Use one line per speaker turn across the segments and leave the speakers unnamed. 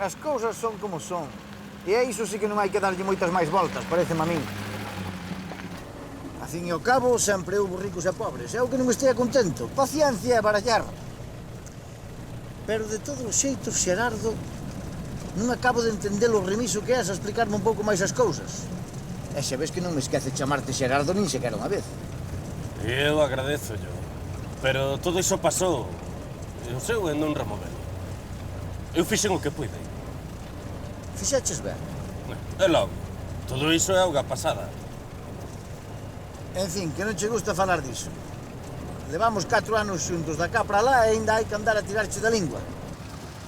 As cousas son como son. E a iso sí que non hai que darlle moitas máis voltas, pareceme a min. A fin e ao cabo, sempre houve ricos e pobres. É o que non estea contento. Paciencia e barallar. Pero de todos os xeitos, Xerardo, non acabo de entender o remiso que és a explicarme un pouco máis as cousas. E xa ves que non me esquece chamarte Xerardo nin sequera unha vez.
Eu agradezo yo. Pero todo iso pasou. E o seu é non removelo. Eu fixen o que puidei.
Fixeches ben.
E logo, todo iso é auga pasada.
En fin, que non che gusta falar diso. Levamos 4 anos xuntos da cá para lá e ainda hai que andar a tirarche da lingua.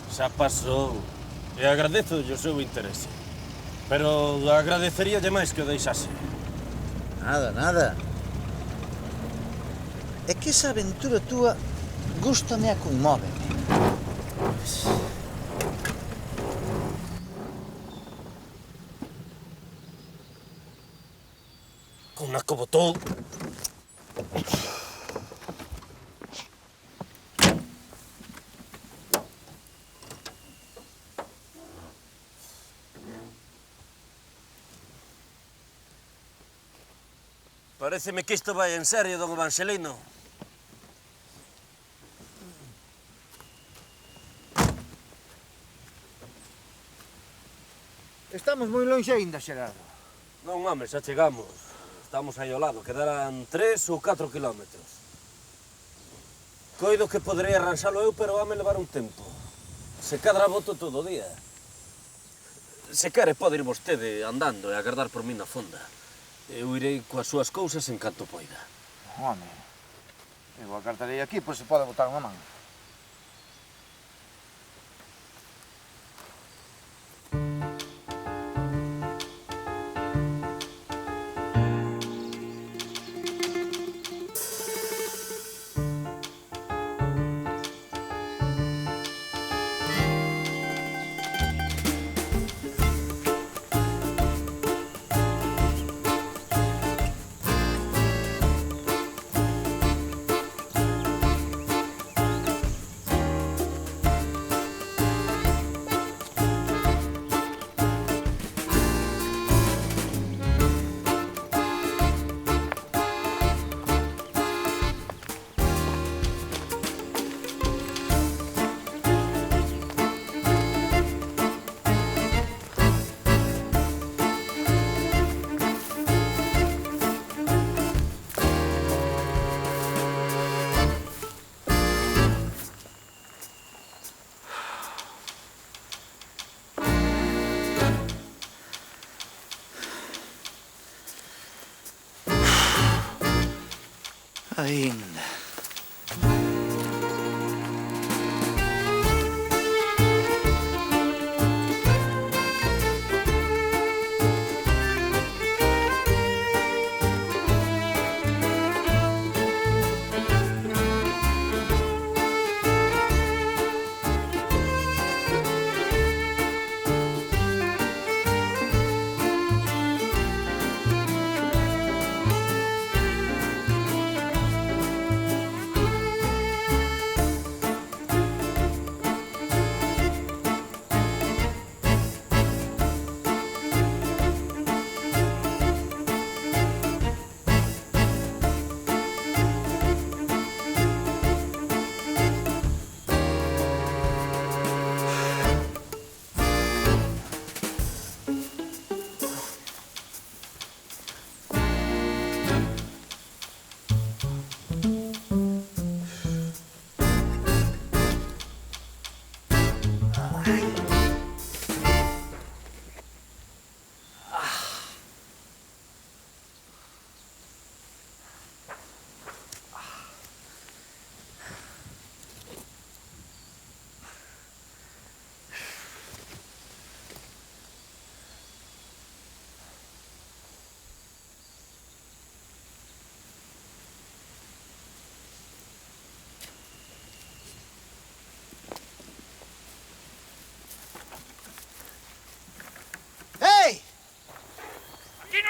Xa pasou. E agradezo o seu interese. Pero agradeceríalle máis que o deixase.
Nada, nada. É que esa aventura túa gústame e conmóveme.
Con una como todo. Paréceme que isto vai en serio, don Evangelino.
Estamos moi lonxe aínda, Xerardo.
Non, home, xa chegamos. Estamos aí ao lado, quedarán 3 ou 4 kilómetros. Coido que poderei arranxalo eu, pero vame levar un tempo. Se cadra boto todo o día. Se quere, pode ir vostede andando e agardar por mí na fonda. Eu irei coas súas cousas en canto poida.
Home, eu acartarei aquí, pois se pode botar unha man. Ainda.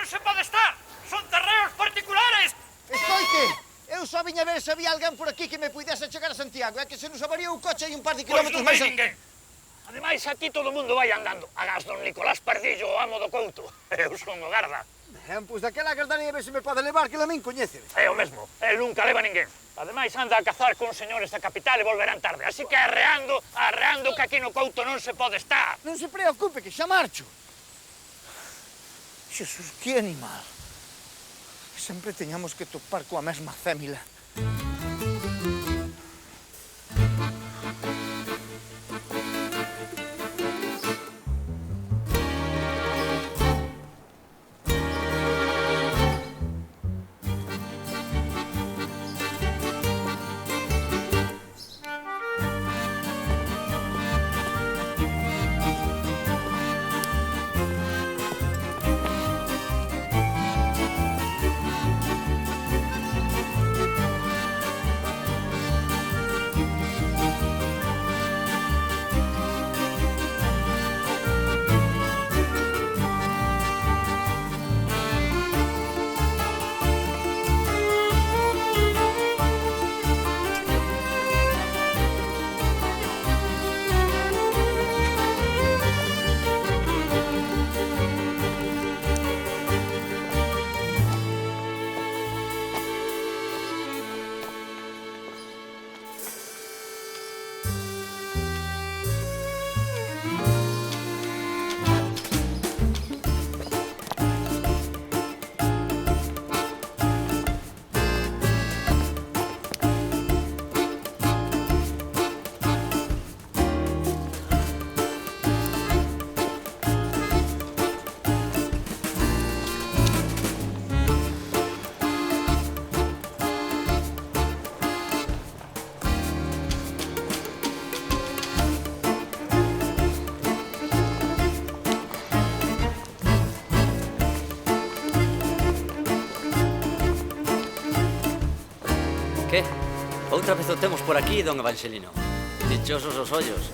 Non se pode estar! Son terreos particulares!
Escoite, eu só viña ver se había alguén por aquí que me puidese chegar a Santiago. É que se nos avaría o coche hai un par de kilómetros máis...
Pois non hai ninguén. Ademais, aquí todo o mundo vai andando. Agás don Nicolás Pardillo, o amo do Couto. Eu son o garda.
Pois daquela agardarei a ver se me pode levar, que a min coñéceme.
É o mesmo. El nunca leva ninguén. Ademais, anda a cazar con señores da capital e volverán tarde. Así que arreando, que aquí no Couto non se pode estar.
Non se preocupe, que xa marcho. Xesús, que animal. Sempre teñamos que topar coa mesma cémila.
Que? Outra vez o temos por aquí, don Evangelino. Dichosos os ollos.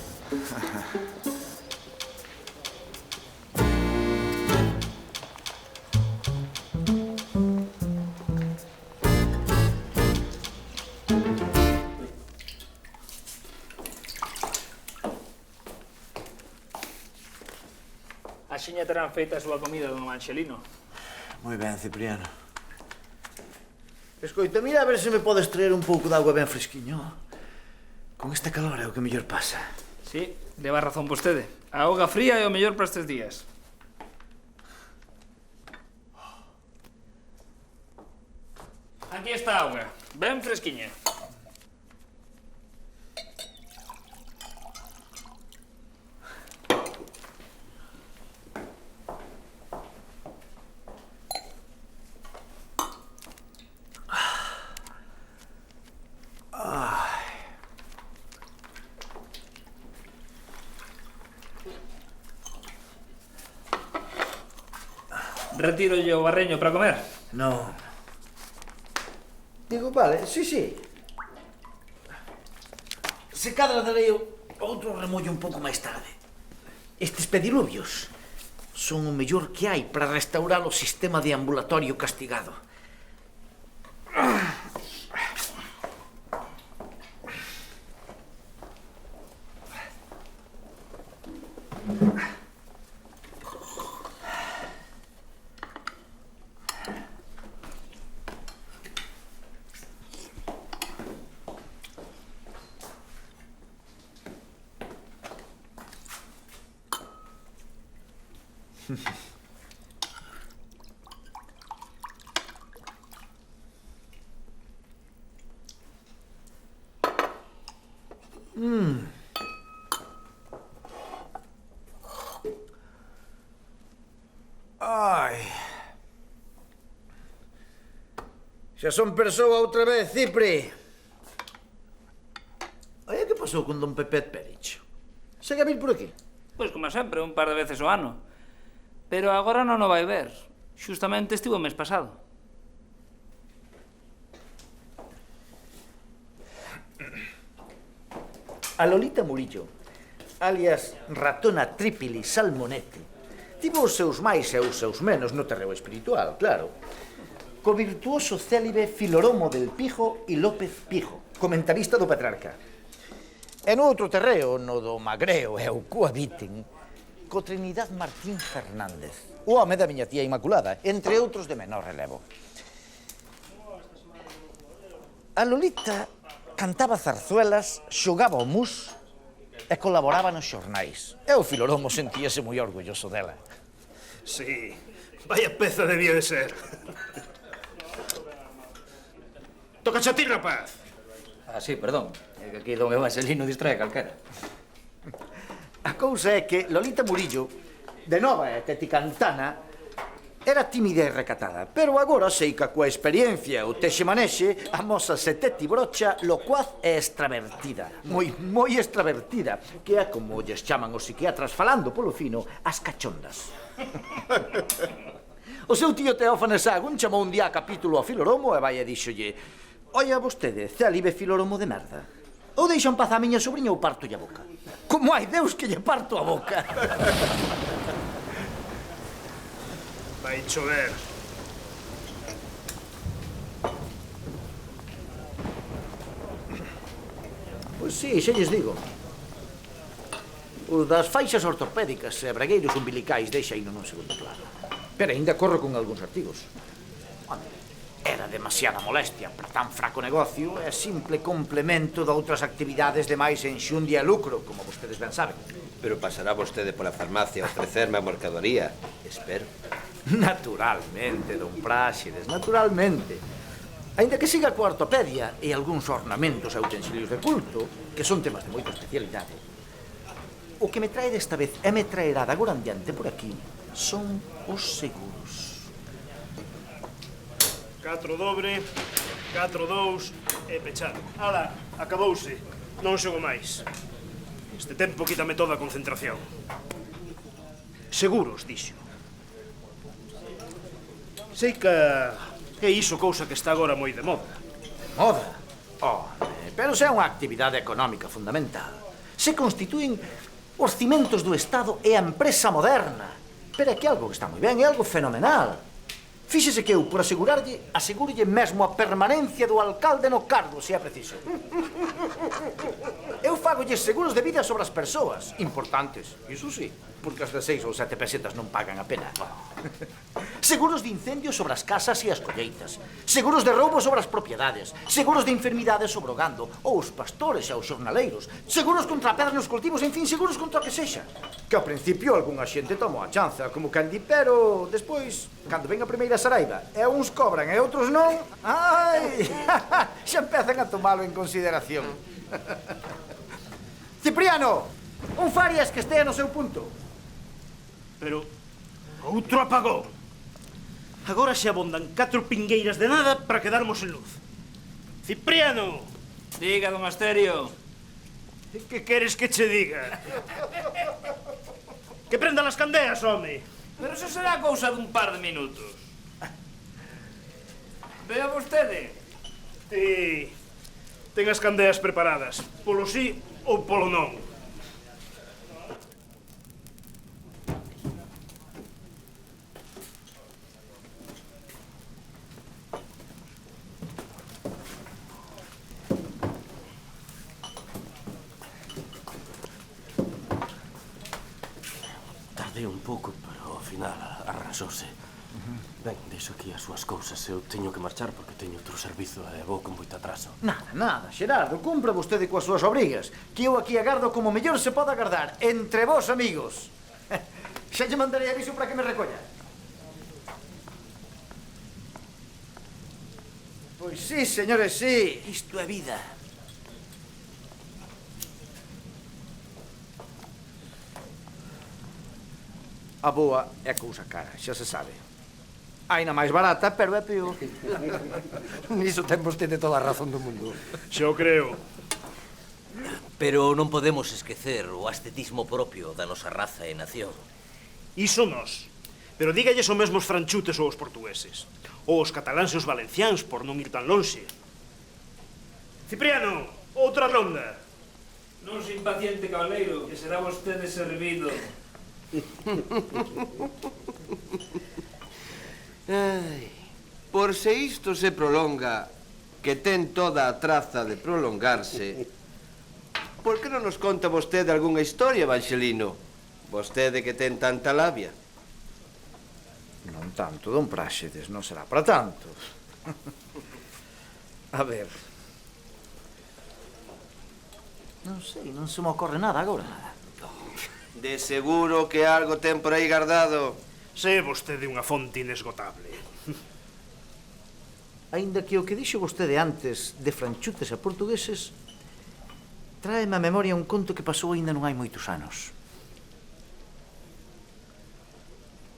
Axiña terán feita a súa comida, don Evangelino.
Moi ben, Cipriano. Escoita, mira a ver se me podes traer un pouco de agua ben fresquiño. Con esta calor é o que mellor pasa.
Sí, leva razón vostede. A auga fría é o mellor para estes días. Aquí está a auga, ben fresquiña. Retiro yo o barreño para comer.
Non. Digo, vale, sí. Se cadra darei outro remollo un pouco máis tarde. Estes pediluvios son o mellor que hai para restaurar o sistema de ambulatorio castigado. Ai. Xa son persoa outra vez, Cipri. Oye, que pasou con don Pepet Pérez? Segue a vir por aquí?
Pois como sempre, un par de veces o ano. Pero agora non o vai ver. Xustamente estivo o mes pasado.
A Lolita Murillo, alias Ratona Tripili Salmonete, tivo os seus máis e os seus menos no terreo espiritual, claro. Co virtuoso célibe Filoromo del Pijo e López Pijo, comentarista do Petrarca. E no outro terreo, no do Magreo, eu cohabiten co Trinidad Martín Fernández, o home da miña tía Inmaculada, entre outros de menor relevo. A Lolita cantaba zarzuelas, xogaba o mus e colaboraba nos xornais. E o Filoromo sentíase moi orgulloso dela.
Sí, vaya peza debía de ser. Toca a ti, rapaz.
Ah, sí, perdón. É que aquí don Evangelino distrae calquera.
A cousa é que Lolita Murillo, de nova e teticantana, era tímida e recatada, pero agora sei que coa experiencia o texe-manexe amósase tetibrocha, locuaz e extravertida. Moi extravertida, que é como lles chaman os psiquiatras falando polo fino, as cachondas. O seu tío Teófanes Sagún chamou un día a capítulo a Filoromo e vai e díxolle: oia vostede, célibe Filoromo de merda. Ou deixa en paz a miña sobrinha ou parto-lle a boca. Como hai Deus que lle parto a boca.
Vai chover.
Pois sí, xa lles digo. Os das faixas ortopédicas e bragueiros umbilicais deixa aí nun segundo plano. Pero ainda corro con algúns artigos. Era demasiada molestia para tan fraco negocio e simple complemento de outras actividades de máis enxundia e lucro, como vostedes ben saben.
Pero pasará vostede pola farmacia a ofrecerme a mercadoría, espero.
Naturalmente, don Práxedes, naturalmente. Ainda que siga coa ortopedia e algúns ornamentos e utensilios de culto, que son temas de moita especialidade, o que me trae desta vez e me traerá de agora en diante por aquí son os seguros.
4 dobre, 4 2 e pechado. Ala, acabouse. Non xogo máis. Este tempo quítame toda a concentración. Seguros, dixo. Sei que é iso cousa que está agora moi de moda.
Moda? Pero se é unha actividade económica fundamental. Se constitúen os cimentos do Estado e a empresa moderna. Pero é que algo que está moi ben, é algo fenomenal. Fíxese que eu, por asegúrolle mesmo a permanencia do alcalde no cargo, se é preciso. Eu fagolles seguros de vida sobre as persoas, importantes, iso sí, porque as de 6 ou 7 pesetas non pagan a pena. Seguros de incendio sobre as casas e as colleitas, seguros de roubo sobre as propiedades, seguros de enfermidades sobre o gando, ou os pastores e os xornaleiros, seguros contra a pedra nos cultivos, en fin, seguros contra o que sexa. Que ao principio algunha xente toma a chanza, como can di, pero despois, cando ven a primeira saraiba, e uns cobran e outros non, ai, xa empezan a tomalo en consideración. Cipriano, un Farias que estea no seu punto.
Pero outro apagón. Agora se abondan 4 pingueiras de nada para quedarmos en luz. Cipriano!
Diga, don Asterio.
Que queres que che diga? Que prendan as candeas, home!
Pero eso será cousa dun par de minutos. Vea vostede.
Ti, ten as candeas preparadas, polo sí ou polo non.
Tardei un pouco, pero ao final arrasose. Ben, deixo aquí as súas cousas. Eu teño que marchar porque teño outro servizo e vou con moito atraso.
Nada, Xerardo, cumpra vostede coas súas obrigas, que eu aquí agardo como mellor se pode agardar, entre vós amigos. Xa lle mandarei aviso para que me recolla. Pois sí, señores, sí, isto é vida. A boa é cousa cara, xa se sabe. Hai na máis barata, pero é peor.
Niso ten vostede toda a razón do mundo.
Xa o creo.
Pero non podemos esquecer o ascetismo propio da nosa raza e nación.
Iso nós. Pero dígalles o mesmo os franchutes ou os portugueses. Ou os cataláns e os valenciáns, por non ir tan lonxe. Cipriano, outra ronda.
Non se impaciente, cabaleiro, que será vostede servido.
Ai, por se isto se prolonga, que ten toda a traza de prolongarse, Por que non nos conta vostede algunha historia, Evangelino? Vostede que ten tanta labia.
Non tanto, don Práxedes, non será para tanto. A ver... Non sei, non se me ocorre nada agora.
De seguro que algo ten por aí guardado.
Sé vostede unha fonte inesgotable.
Aínda que o que dixo vostede antes de franchutes a portugueses tráeme a memoria un conto que pasou aínda non hai moitos anos.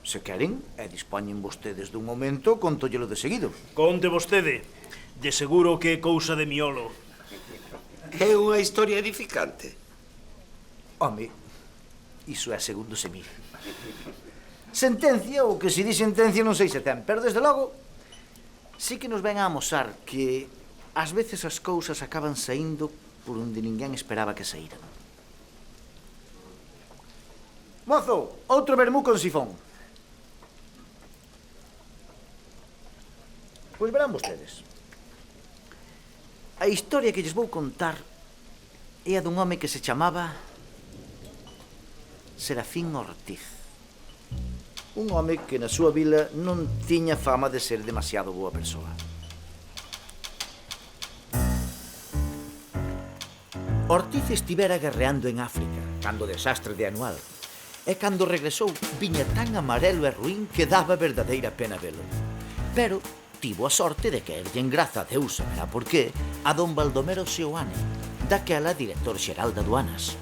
Se queren, e dispoñen vostedes dun momento, contóllelo de seguido.
Conte vostede. De seguro que é cousa de miolo.
É unha historia edificante.
Home, iso é segundo se mire. Sentencia, ou que se di sentencia non sei se ten, pero desde logo sí que nos ven a amosar que ás veces as cousas acaban saindo por onde ninguén esperaba que saíran. Mozo, outro vermú con sifón. Pois verán vostedes. A historia que lles vou contar é a dun home que se chamaba Serafín Ortiz. Un home que na súa vila non tiña fama de ser demasiado boa persoa. Ortiz estivera guerreando en África cando o desastre de Anual, e cando regresou viña tan amarelo e ruín que daba verdadeira pena velo. Pero tivo a sorte de caerlle en graza a Deus, saberá por qué, a don Baldomero Seoane, daquela director xeral de aduanas.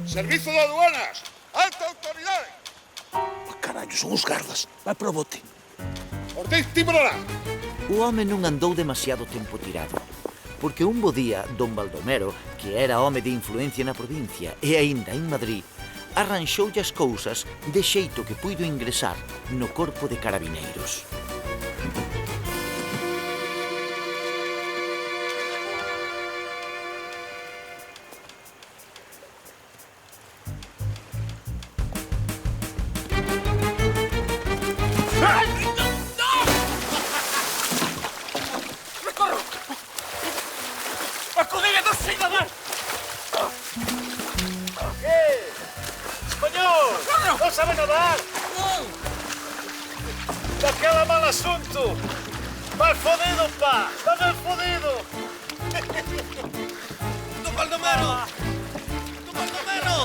Servizo de aduanas! Alta autoridade!
Carallo, son os gardas. Vai pro bote.
Ortiz, tímbrala!
O home non andou demasiado tempo tirado, porque un bo día, don Baldomero, que era home de influencia na provincia e aínda en Madrid, arranxoulle as cousas de xeito que puido ingresar no corpo de carabineiros.
¡No sabe nadar! ¡Daquela mal asunto! ¡Mal fodido, pa! ¡Está mal fodido!
¡Don Baldomero! ¡Don Baldomero!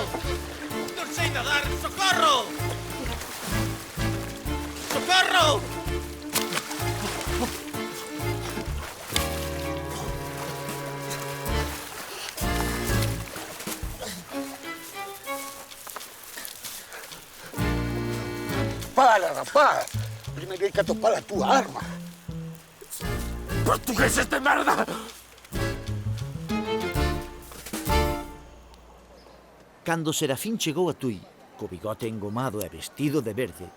¡Non sei nadar! ¡Socorro! ¡Socorro!
Para, rapaz! Primeiro hai que atopar a túa arma. ¡Portugueses de merda!
Cando Serafín chegou a Tui, co bigote engomado e vestido de verde,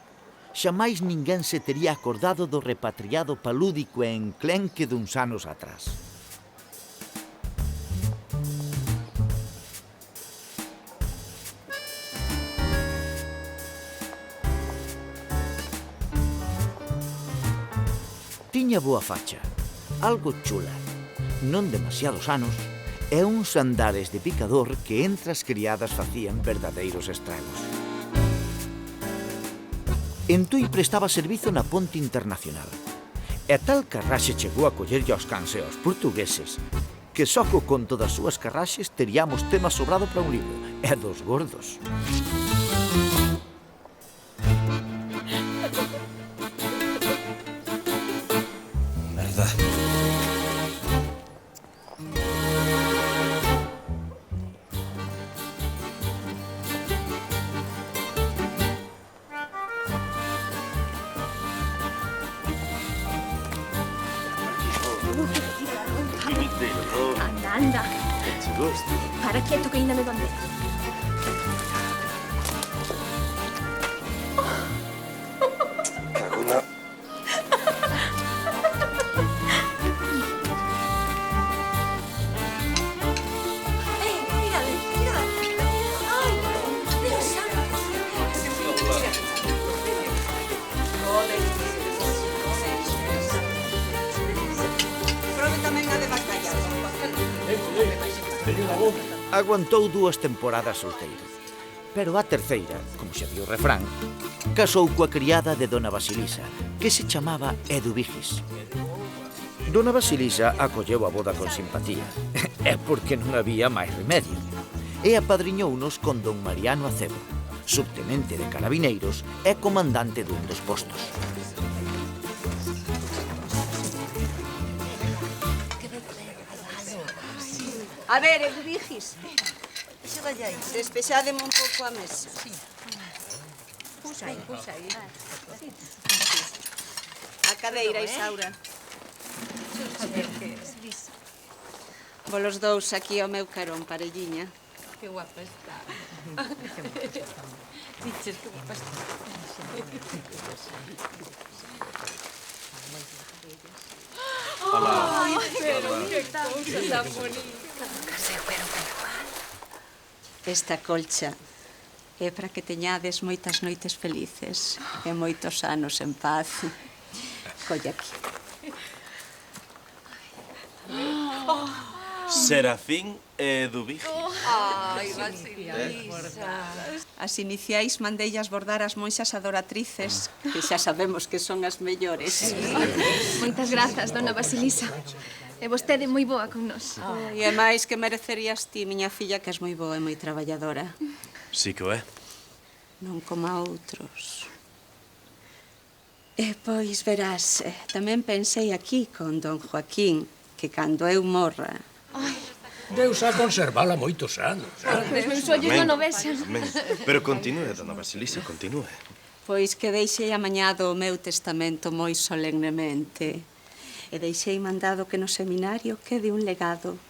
xamais ninguén se tería acordado do repatriado palúdico e enclenque duns anos atrás. Tiña boa facha, algo chula, non demasiados anos, e uns andares de picador que entre as criadas facían verdadeiros estragos. En Tui prestaba servizo na ponte internacional, e tal carraxe chegou a collerlle aos cans e aos portugueses, que só co conto das súas carraxes teríamos tema sobrado para un libro, e dos gordos.
Anda. Para quieto que ainda me donde.
logo, aguantou 2 temporadas solteiro. Pero a terceira, como xa dio o refrán, casou coa criada de dona Basilisa, que se chamaba Eduvigis. Dona Basilisa acolleu a boda con simpatía, é porque non había máis remedio, e apadriñounos con don Mariano Acebo, subtenente de carabineiros e comandante dun dos postos.
A ver, Eduvigis, despexádeme un pouco a mesa. Puxa aí. A cadeira, Isaura. Volos dous aquí ao meu carón, parelliña.
Que guapa está. Diches que guapa está. Ay, pero que cousa tan bonita.
Esta colcha é para que teñades moitas noites felices e moitos anos en paz. Colle aquí.
Serafín e Eduvigis.
Ai, Basilisa.
As iniciais mandeillas bordar as monxas adoratrices, que xa sabemos que son as mellores.
Moitas grazas, dona Basilisa. E vostede moi boa con nós.
E é máis que merecerías ti, miña filla, que és moi boa e moi traballadora.
Sí que o é.
Non como a outros. E pois verás, tamén pensei aquí con don Joaquín, que cando eu morra...
Deus a conservala moitos anos.
Os meus ollos non o vexan.
Pero continúe, dona Basilisa, continúe.
Pois que deixei amañado o meu testamento moi solemnemente. E deixei mandado que no seminario quede un legado.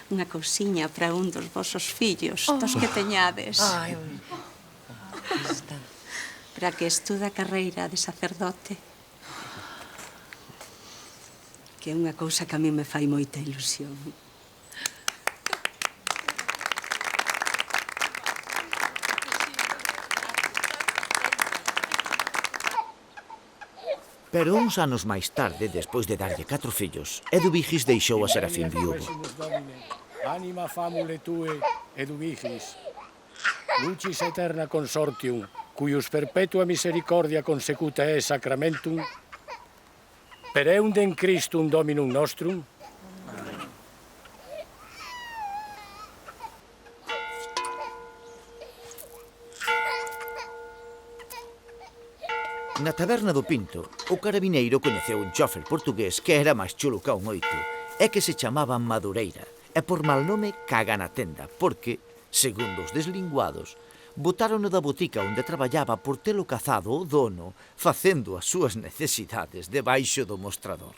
Unha cousiña para un dos vosos fillos, dos que teñades. Para que estuda a carreira de sacerdote. Que é unha cousa que a mí me fai moita ilusión.
Pero uns anos máis tarde, despois de darlle 4 fillos, Eduvigis deixou a Serafín viúvo.
Anima famule tue, Eduvigis. Lucis eterna consortium, cuius perpetua misericordia consecuta è sacramentum, per eundem Christum Dominum nostrum.
Na taberna do Pinto, o carabineiro coñeceu un chofer portugués que era máis chulo ca un oito e que se chamaba Madureira, e por mal nome caga na tenda, porque, segundo os deslinguados, botárono da botica onde traballaba por telo cazado o dono facendo as súas necesidades debaixo do mostrador.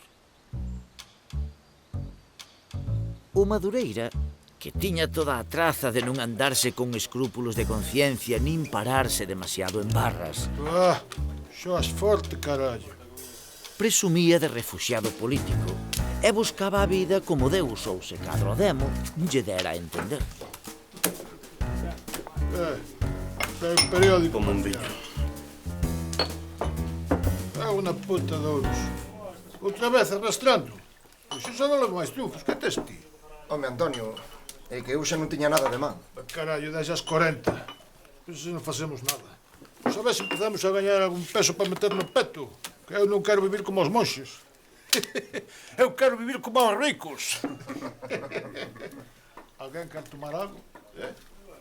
O Madureira, que tiña toda a traza de non andarse con escrúpulos de conciencia nin pararse demasiado en barras,
Xoas forte, carallo.
presumía de refuxiado político e buscaba a vida como Deus ou se cadro demo lle dera a entender.
É un periódico.
Como un viño.
É unha puta de ouros. Outra vez arrastrando. Pois xa non levo máis triunfos. Que tes ti?
Home, Antonio, é que eu xa non tiña nada de man.
Carallo, deixas 40. Pois non facemos nada. A ver se empezamos a gañar algún peso para meter no peto. Que eu non quero vivir como os monxes. Eu quero vivir como os ricos. Alguén quer tomar algo?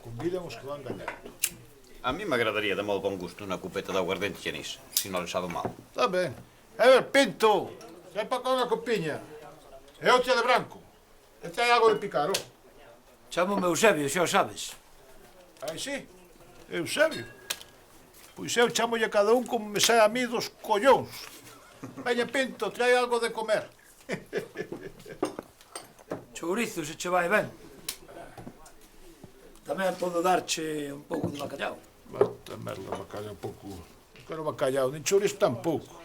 Convidan os que van gañando.
A mí me agradaría de modo bon gusto unha cupeta de aguardente xenís, se non les do mal.
Está ben. A ver, Pinto, sai para cá unha copiña. E outra de branco. E hai algo de picaro.
Chámome Eusebio, xa o sabes.
Aí sí, Eusebio. Pois eu chamolle a cada un como me sai a mí dos collóns. Veña, Pinto, trae algo de comer.
Chourizo, se che vai ben. Tamén podo darche un pouco de bacalhau.
Bata merda, bacalhau pouco. Non quero bacalhau, nin chourizo tampouco.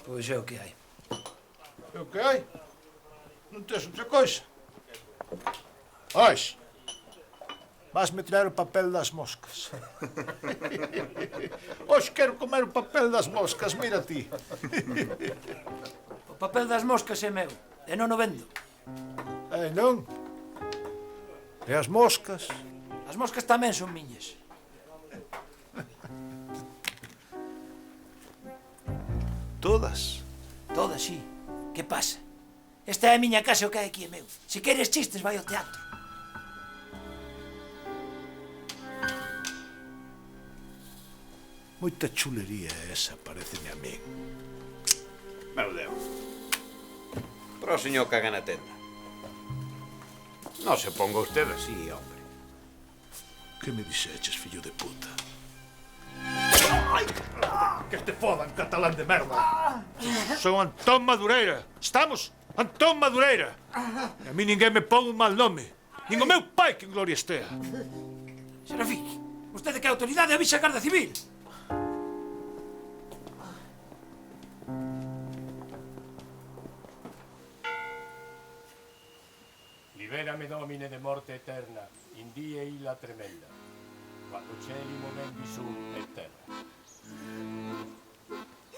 Pois é o que hai.
É o que hai? Non tes outra coisa? Ois, vas-me traer o papel das moscas. Hoxe quero comer o papel das moscas, mira ti.
O papel das moscas é meu, e non o vendo.
Non? E as moscas?
As moscas tamén son miñas.
Todas?
Todas, sí. Que pasa? Esta é a miña casa e o que hai aquí é meu. Se queres chistes, vai ao teatro.
Moita chulería esa, pareceme a mí. Meu Deus.
Pero o señor caga na tenda.
Non se ponga usted así, hombre. Que me dixeches, fillo de puta? Ai! Que te fodan, catalán de merda. Son Antón Madureira. Estamos? Antón Madureira. E a mí ninguén me pon un mal nome. Nin o meu pai que en gloria estea.
Serafín, vostede que é autoridade avisa a Garda Civil.
Liberame, Domine, de morte eterna, in die illa tremenda, quando cieli movendi sum et terra.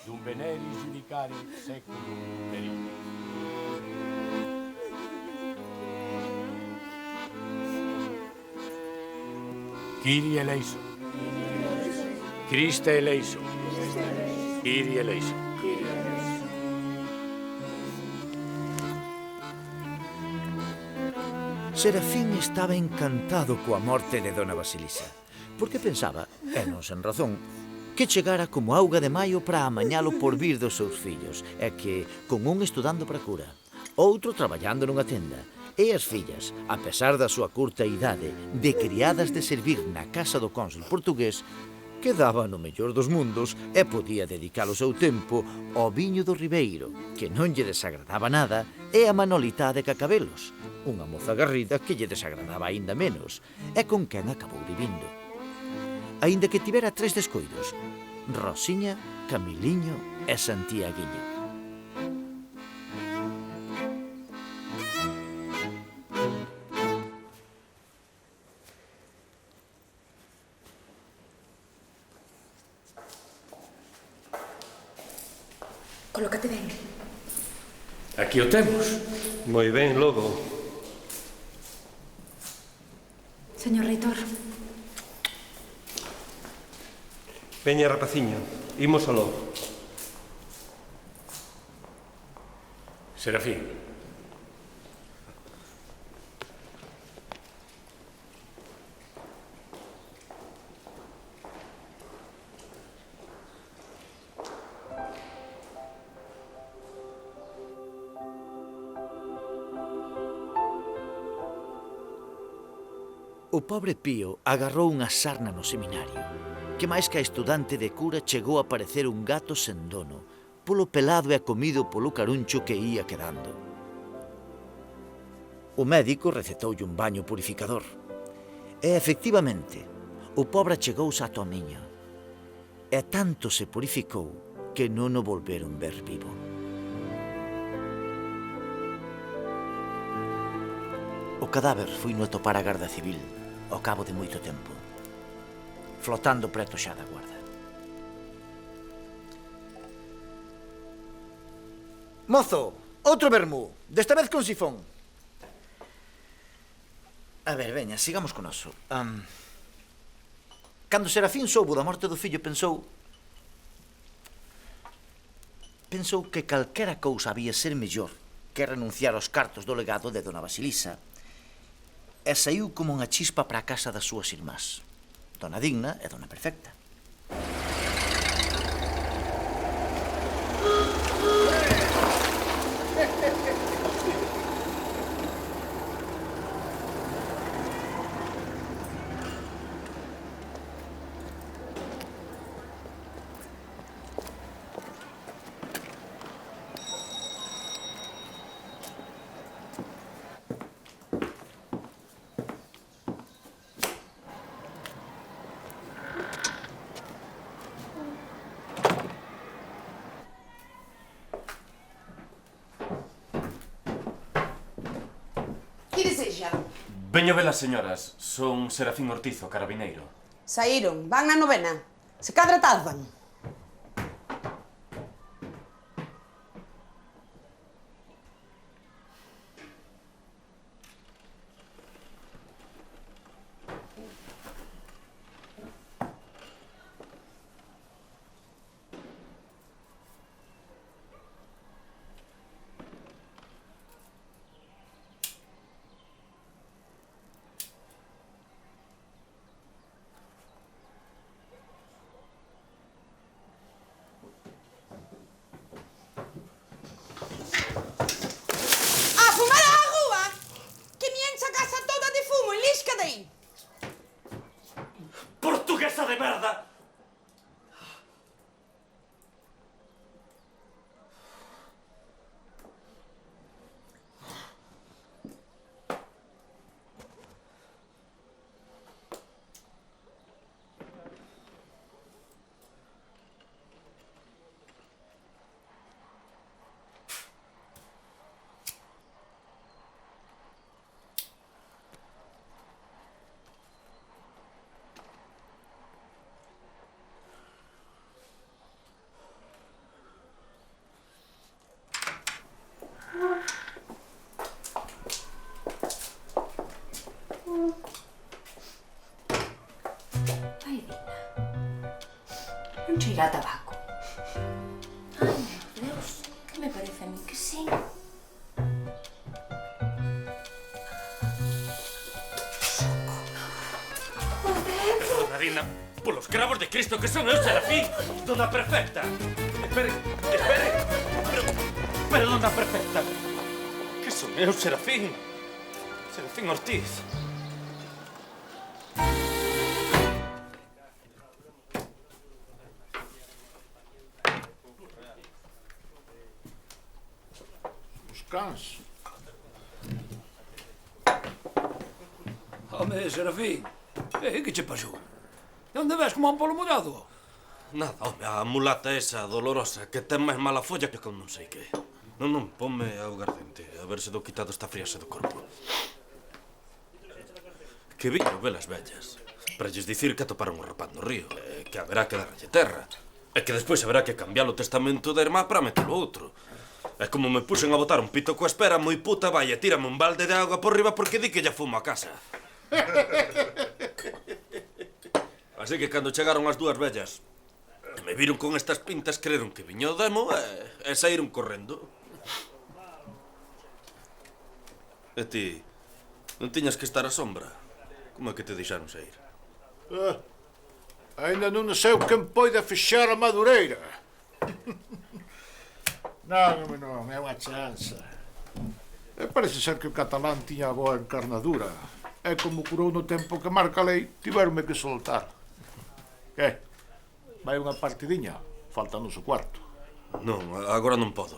Dum veneri giudicare seculum perite. Kyrie eleison. Christe eleison. Kyrie eleison.
Serafín estaba encantado coa morte de dona Basilisa, porque pensaba, e non sen razón, que chegara como auga de maio para amañalo por vir dos seus fillos, e que, con un estudando para cura, outro traballando nunha tenda, e as fillas, a pesar da súa curta idade, de criadas de servir na casa do cónsul portugués, quedaba no mellor dos mundos e podía dedicar o seu tempo ao viño do Ribeiro, que non lle desagradaba nada, e a Manolita de Cacabelos, unha moza garrida que lle desagradaba aínda menos, e con quen acabou vivindo. Aínda que tivera 3 descoidos, Rosiña, Camiliño e Santiaguiño.
Colócate ben.
Aquí o temos. Moi ben, logo.
Señor reitor.
Veña, rapaciño, imos ao logo. Serafín.
O pobre Pío agarrou unha sarna no seminario, que máis que a estudante de cura chegou a parecer un gato sen dono, polo pelado e comido polo caruncho que ia quedando. O médico recetoulle un baño purificador. E, efectivamente, o pobre chegouse a Tomiño. E tanto se purificou que non o volveron ver vivo. O cadáver foi no atopar a Garda Civil ao cabo de moito tempo, flotando preto xa da guarda. Mozo, outro vermú, desta vez con sifón. A ver, veña, sigamos con oso. Cando Serafín soubo da morte do fillo, pensou que calquera cousa había ser mellor que renunciar aos cartos do legado de dona Basilisa, e saiu como unha chispa para a casa das súas irmás, dona Digna e dona Perfecta.
Que desexa?
Veño ver as señoras. Son Serafín Ortizo, carabineiro.
Saíron, van na novena. Se cadra tardan.
Ai, Dina. Non cheira a tabaco. Ai, meu Deus, que me parece a mí que sí.
Dona Dina, polos cravos de Cristo que son eu, Serafín! Dona Perfecta! Espere, espere! Pero dona Perfecta! Que son eu, Serafín? Serafín Ortiz.
Os cans.
Home, Serafín, que che pasou? De onde ves como un polo mudado?
Nada, home, a mulata esa dolorosa que ten máis mala folla que con non sei que. Non, ponme augardente, a ver se do quitado esta friase do corpo. Que viño velas vellas, para lles dicir que atoparon o rapaz no río, e que haberá que darlle terra, e que despois haberá que cambiar o testamento da irmá para meter o outro. E como me puxen a botar un pito coa espera, moi puta vai e tírame un balde de auga por riba porque di que lla fumo a casa. Así que cando chegaron as dúas vellas e me viron con estas pintas, creron que viña o demo e saíron correndo. E ti, non tiñas que estar á sombra? Como é que te deixaron sair?
Ainda non sei quen poida fixar a madureira. Non, é unha chanza. E parece ser que o catalán tiña a boa encarnadura. E como curou no tempo que marca a lei, tiveronme que soltar. Que? Vai unha partidiña? Faltanos o cuarto.
Non, agora non podo.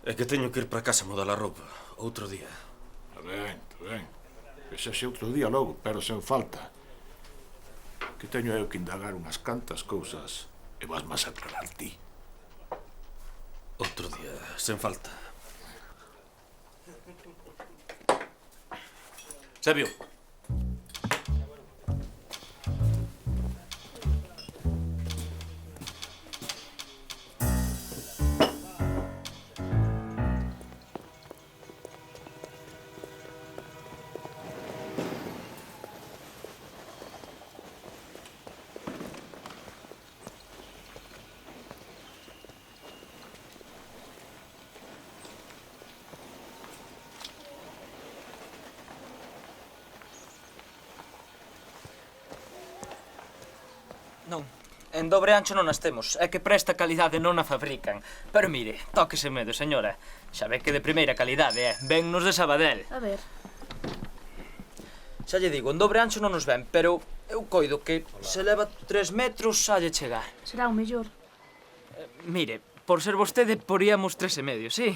É que teño que ir para casa a mudar a roupa. Outro día.
Está ben. Que sexe outro día logo, pero sen falta. Que teño eu que indagar unhas cantas cousas e vas máis aclarar ti.
Outro día, sen falta. Sebio.
Non, en dobre ancho non as temos. É que presta calidade non a fabrican. Pero mire, tóquese medo, señora. Xa ve que de primeira calidade, vennos de Sabadell.
A ver.
Xa lle digo, en dobre ancho non nos ven, pero eu coido que se leva 3 metros xa lle chegar.
Será o mellor.
Mire, por ser vostede, poríamos 3,5, sí?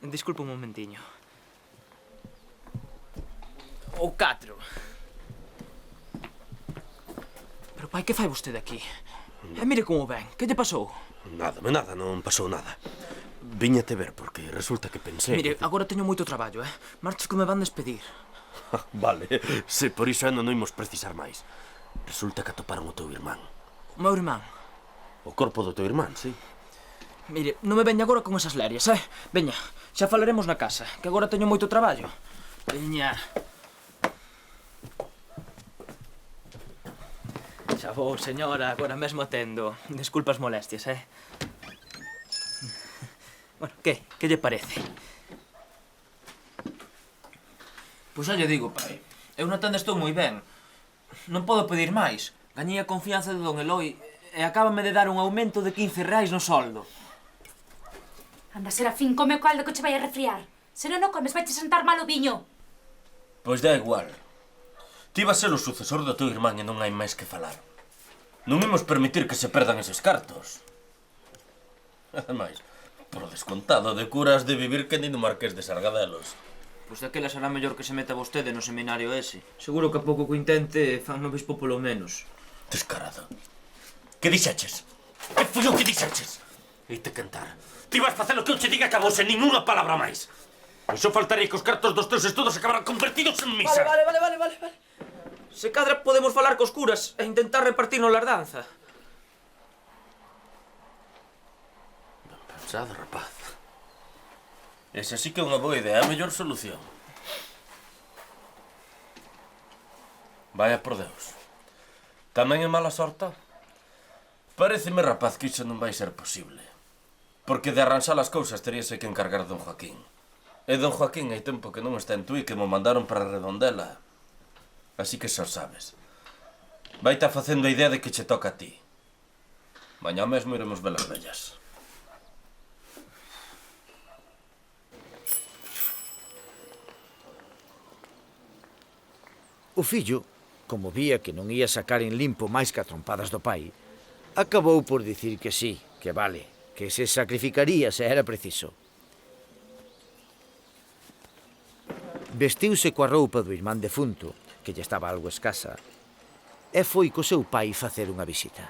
Disculpe un momentiño. Ou 4. Pero, pai, que fai vostede aquí? E mire como ven, que lle pasou?
Nada, non pasou nada. Víñate ver, porque resulta que pensei...
Mire, agora teño moito traballo, Marcho que me van despedir.
Vale, se por iso non imos precisar máis. Resulta que atoparon o teu irmán.
O meu irmán?
O corpo do teu irmán, sí.
Mire, non me veña agora con esas lerias, Veña, xa falaremos na casa, que agora teño moito traballo. Veña. Xa vou, señora, agora mesmo atendo. Disculpa as molestias, Bueno, que lle parece? Pois xa lle digo, pai. Eu na tenda estou moi ben. Non podo pedir máis. Gañei a confianza de don Eloi e acábame de dar un aumento de 15 reais no soldo.
Anda, Serafín, come o caldo que che vai a resfriar. Se non o comes, vai che sentar mal o viño.
Pois dá igual. Ti vas ser o sucesor do teu irmán e non hai máis que falar. Non imos permitir que se perdan eses cartos. Ademais, por descontado, de curas de vivir que nin no Marqués de Sargadelos.
Pois daquela será mellor que se meta vostede no seminario ese. Seguro que a pouco que intente fan no bispo polo menos.
Descarado. Que dixeches? Que foi o que dixeches? Eite cantar. Ti vas facer o que eu che diga que a vos en ninguna palabra máis. Pois só faltaría que os cartos dos teus estudos acabaran convertidos en misa.
Vale. Se cadra podemos falar cos curas e intentar repartirnos a lardanza.
Ben pensado, rapaz. Esa sí que é unha boa idea, é a mellor solución. Vaya por Deus. Tamén é mala sorte? Paréceme, rapaz, que iso non vai ser posible. Porque de arranxar as cousas teríase que encargar don Joaquín. E don Joaquín hai tempo que non está en Tui, que mo mandaron para Redondela. Así que xa sabes. Vaite facendo a idea de que che toca a ti. Mañá mesmo iremos ver as vellas.
O fillo, como vía que non ia sacar en limpo máis que a trompadas do pai, acabou por dicir que sí, que vale, que se sacrificaría se era preciso. Vestiuse coa roupa do irmán defunto, que lle estaba algo escasa, e foi co seu pai facer unha visita.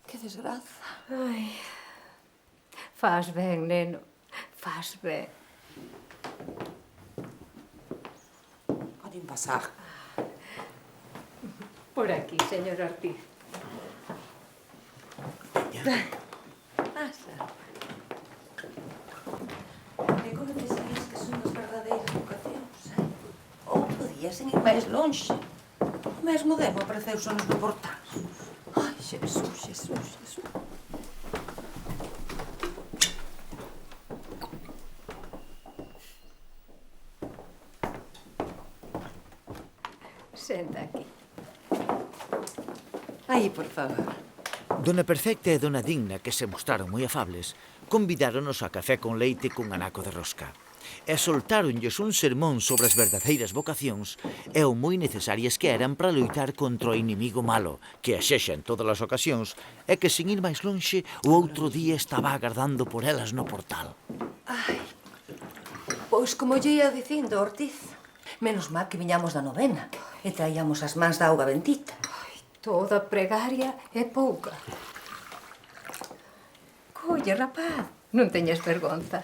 Que desgraza. Ai, faz ben, neno, faz ben.
Poden pasar.
Por aquí, señor Ortiz. Pasa.
E conoceseis que son as verdadeiras vocacións, Ou podíasen ir máis lonxe. O mesmo demo apareceu sonos no portal. Ai, Xesús, Xesús, Xesús.
Senta aquí. Aí, por favor.
Dona Perfecta e Dona Digna, que se mostraron moi afables, convidáronos a café con leite cun anaco de rosca. E soltáronlles un sermón sobre as verdadeiras vocacións e o moi necesarias que eran para loitar contra o inimigo malo, que axexa en todas as ocasións, e que, sin ir máis lonxe, o outro día estaba agardando por elas no portal.
Ai, pois como lle ia dicindo, Ortiz, menos mal que viñamos da novena e traíamos as mans da auga bendita.
Toda pregaria é pouca. Colle, rapaz, non teñas vergonza.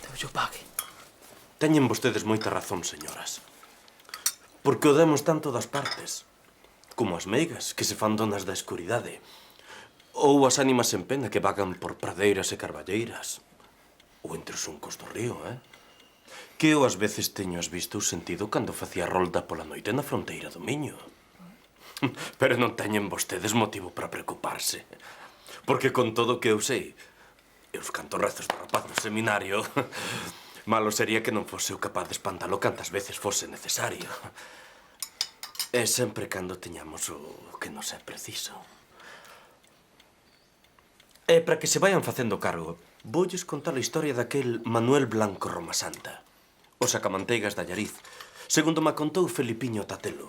Deus o pague. Teñen vostedes moita razón, señoras. Porque o demos tanto das partes, como as meigas que se fan donas da escuridade, ou as ánimas en pena que vagan por pradeiras e carballeiras, ou entre os uncos do río, Que eu ás veces teño as visto o sentido cando facía rolda pola noite na fronteira do Miño. Pero non teñen vostedes motivo para preocuparse. Porque con todo o que eu sei, e os cantorrazos do rapaz no seminario, malo sería que non fose o capaz de espantalo cantas veces fose necesario. E sempre cando teñamos o que nos é preciso. E para que se vayan facendo cargo, voulles contar a historia daquel Manuel Blanco Romasanta, o sacamanteigas da Allariz, segundo me contou Felipiño Tatelo,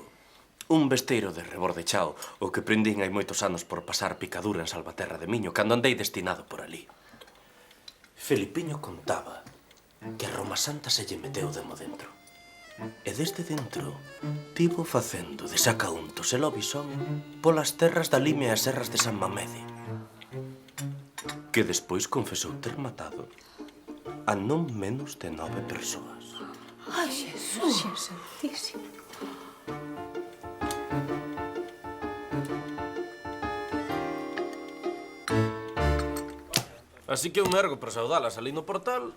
un besteiro de Rebordechao, o que prendín hai moitos anos por pasar picadura en Salvaterra de Miño, cando andei destinado por ali. Felipiño contaba que a Romasanta se lle meteu demo dentro. E desde dentro tivo facendo de sacauntos e lobisón polas terras da Limia e as serras de San Mamede, que despois confesou ter matado a non menos de 9 persoas.
Ai, Xesús.
Santísimo.
Así que eu me ergo para saudalas ali no portal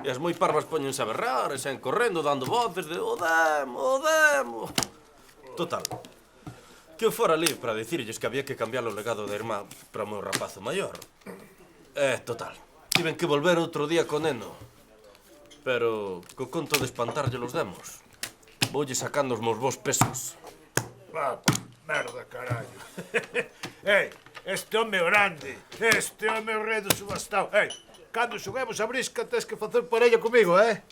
e as moi parvas poñense a berrar e saen correndo dando voces de o demo, o demo. Total, que eu fora ali para dicirlles que había que cambiar o legado da irmá para o meu rapazo maior. Total, tiven que volver outro día con neno. Pero, co conto de espantarlle los demos, voulle sacando os meus vos pesos.
Merda, carallo. Ei, este home grande, este home o rei do subastao. Ei, cando xoguemos a brisca, tens que facer por ella comigo, Ei,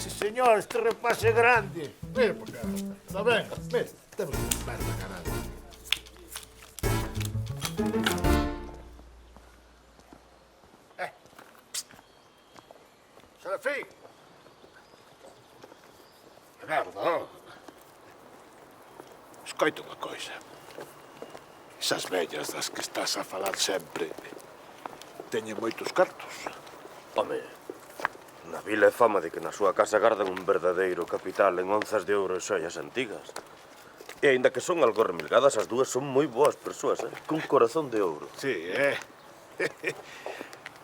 sí, señor, este rapaz é grande. Mira, por cá, está ben, mira, temos merda, carallo. Serafín! Agarda, escoita unha coisa. Esas vellas das que estás a falar sempre teñen moitos cartos.
Home, na vila é fama de que na súa casa gardan un verdadeiro capital en onzas de ouro e xoias antigas. E aínda que son algo remilgadas, as dúas son moi boas persoas, cun corazón de ouro.
Sí,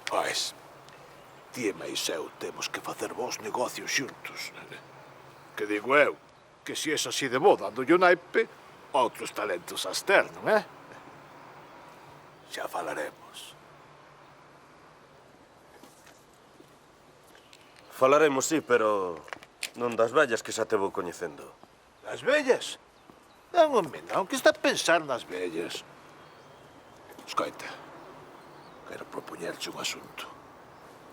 Pois, ti e máis eu temos que facer bons negocios xuntos. Que digo eu, que si es así de bo dándolle o naipe, outros talentos as ter, non é? Xa falaremos.
Falaremos, sí, pero non das vellas que xa te vou coñecendo.
As vellas? Non, home, non, que está a pensar nas vellas. Escoita, quero propoñerche un asunto.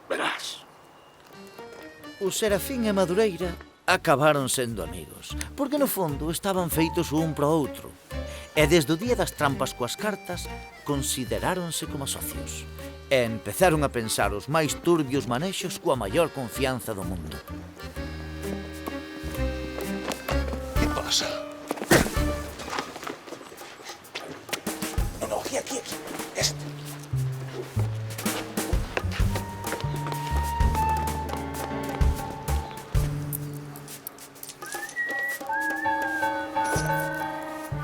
Verás.
O Serafín e Madureira acabaron sendo amigos, porque no fondo estaban feitos un para o outro. E desde o día das trampas coas cartas, consideráronse como socios. E empezaron a pensar os máis turbios manexos coa maior confianza do mundo.
Que pasa?
No, aquí. Este.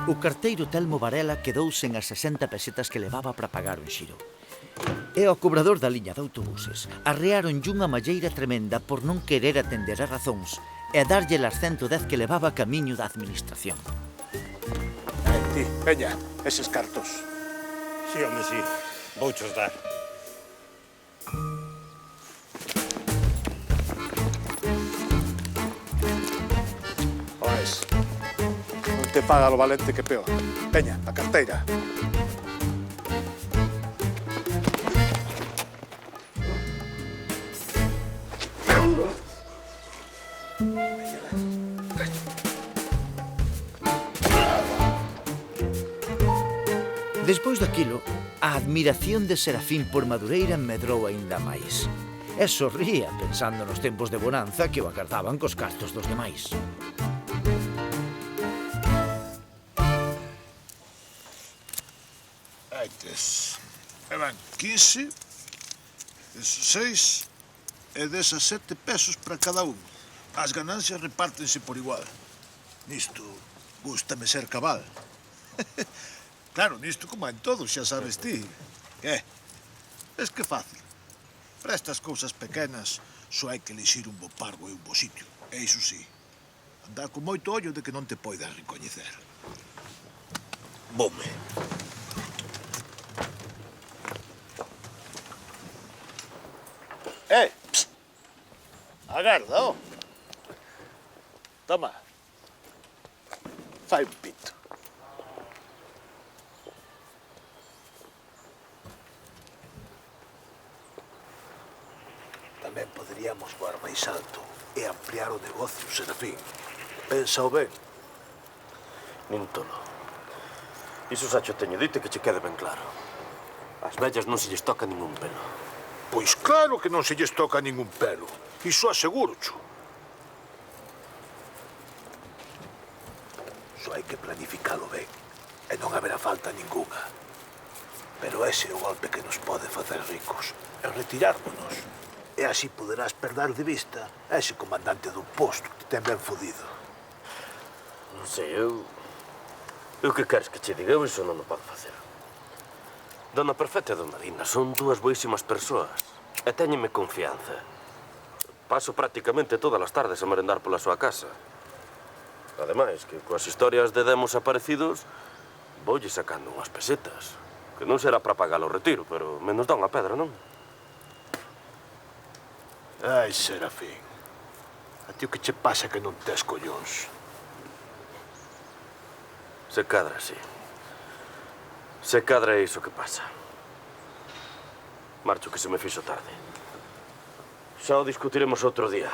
O carteiro Telmo Varela quedou sen as 60 pesetas que levaba para pagar un xiro. E ao cobrador da liña de autobuses arrearonlle unha malleira tremenda por non querer atender as razóns e darlle as 110 que levaba camiño da administración.
Ti, veña, eses cartos.
Sí, home, sí. Vouchos dar.
Oes, non te paga lo valente que peor. Veña, a carteira.
Despois daquilo, a admiración de Serafín por Madureira medrou aínda máis. E sorría pensando nos tempos de bonanza que o agardaban cos cartos dos demais.
Aí tes. E van 15, 16 e 17 pesos para cada un. As ganancias repártense por igual. Nisto, gústame ser cabal. Claro, nisto como en todo, xa sabes ti. Que? Es que fácil. Para estas cousas pequenas só hai que elixir un bo pargo e un bo sitio. E iso sí, andar con moito ollo de que non te poidas recoñecer. Bome. Psst. Agarda, Toma. Fai un pito. Tamén poderíamos voar máis alto e ampliar o negocio, Serafín. Pensa o ben.
Nin tolo. Iso xa cho teño dito que che quede ben claro. As vellas non se lles toca ningún pelo.
Pois claro que non se lles toca ningún pelo. Iso asegúrocho. Só hai que planificalo ben e non haberá falta ninguna. Pero ese é o golpe que nos pode facer ricos. É retirármonos. E así poderás perder de vista a ese comandante do posto que te ten ben fodido.
Non sei, eu que queres que che diga? Eu iso non o podo facer. Dona Perfecta e Dona Dina son dúas boísimas persoas e téñenme confianza. Paso prácticamente todas as tardes a merendar pola súa casa. Ademais, que coas historias de demos aparecidos voulle sacando unhas pesetas, que non será para pagar o retiro, pero menos dá unha pedra, non?
Ai, Serafín, a ti o que che pasa que non tes collóns.
Se cadra, sí. Se cadra é iso que pasa. Marcho que se me fixo tarde. Xa o discutiremos outro día.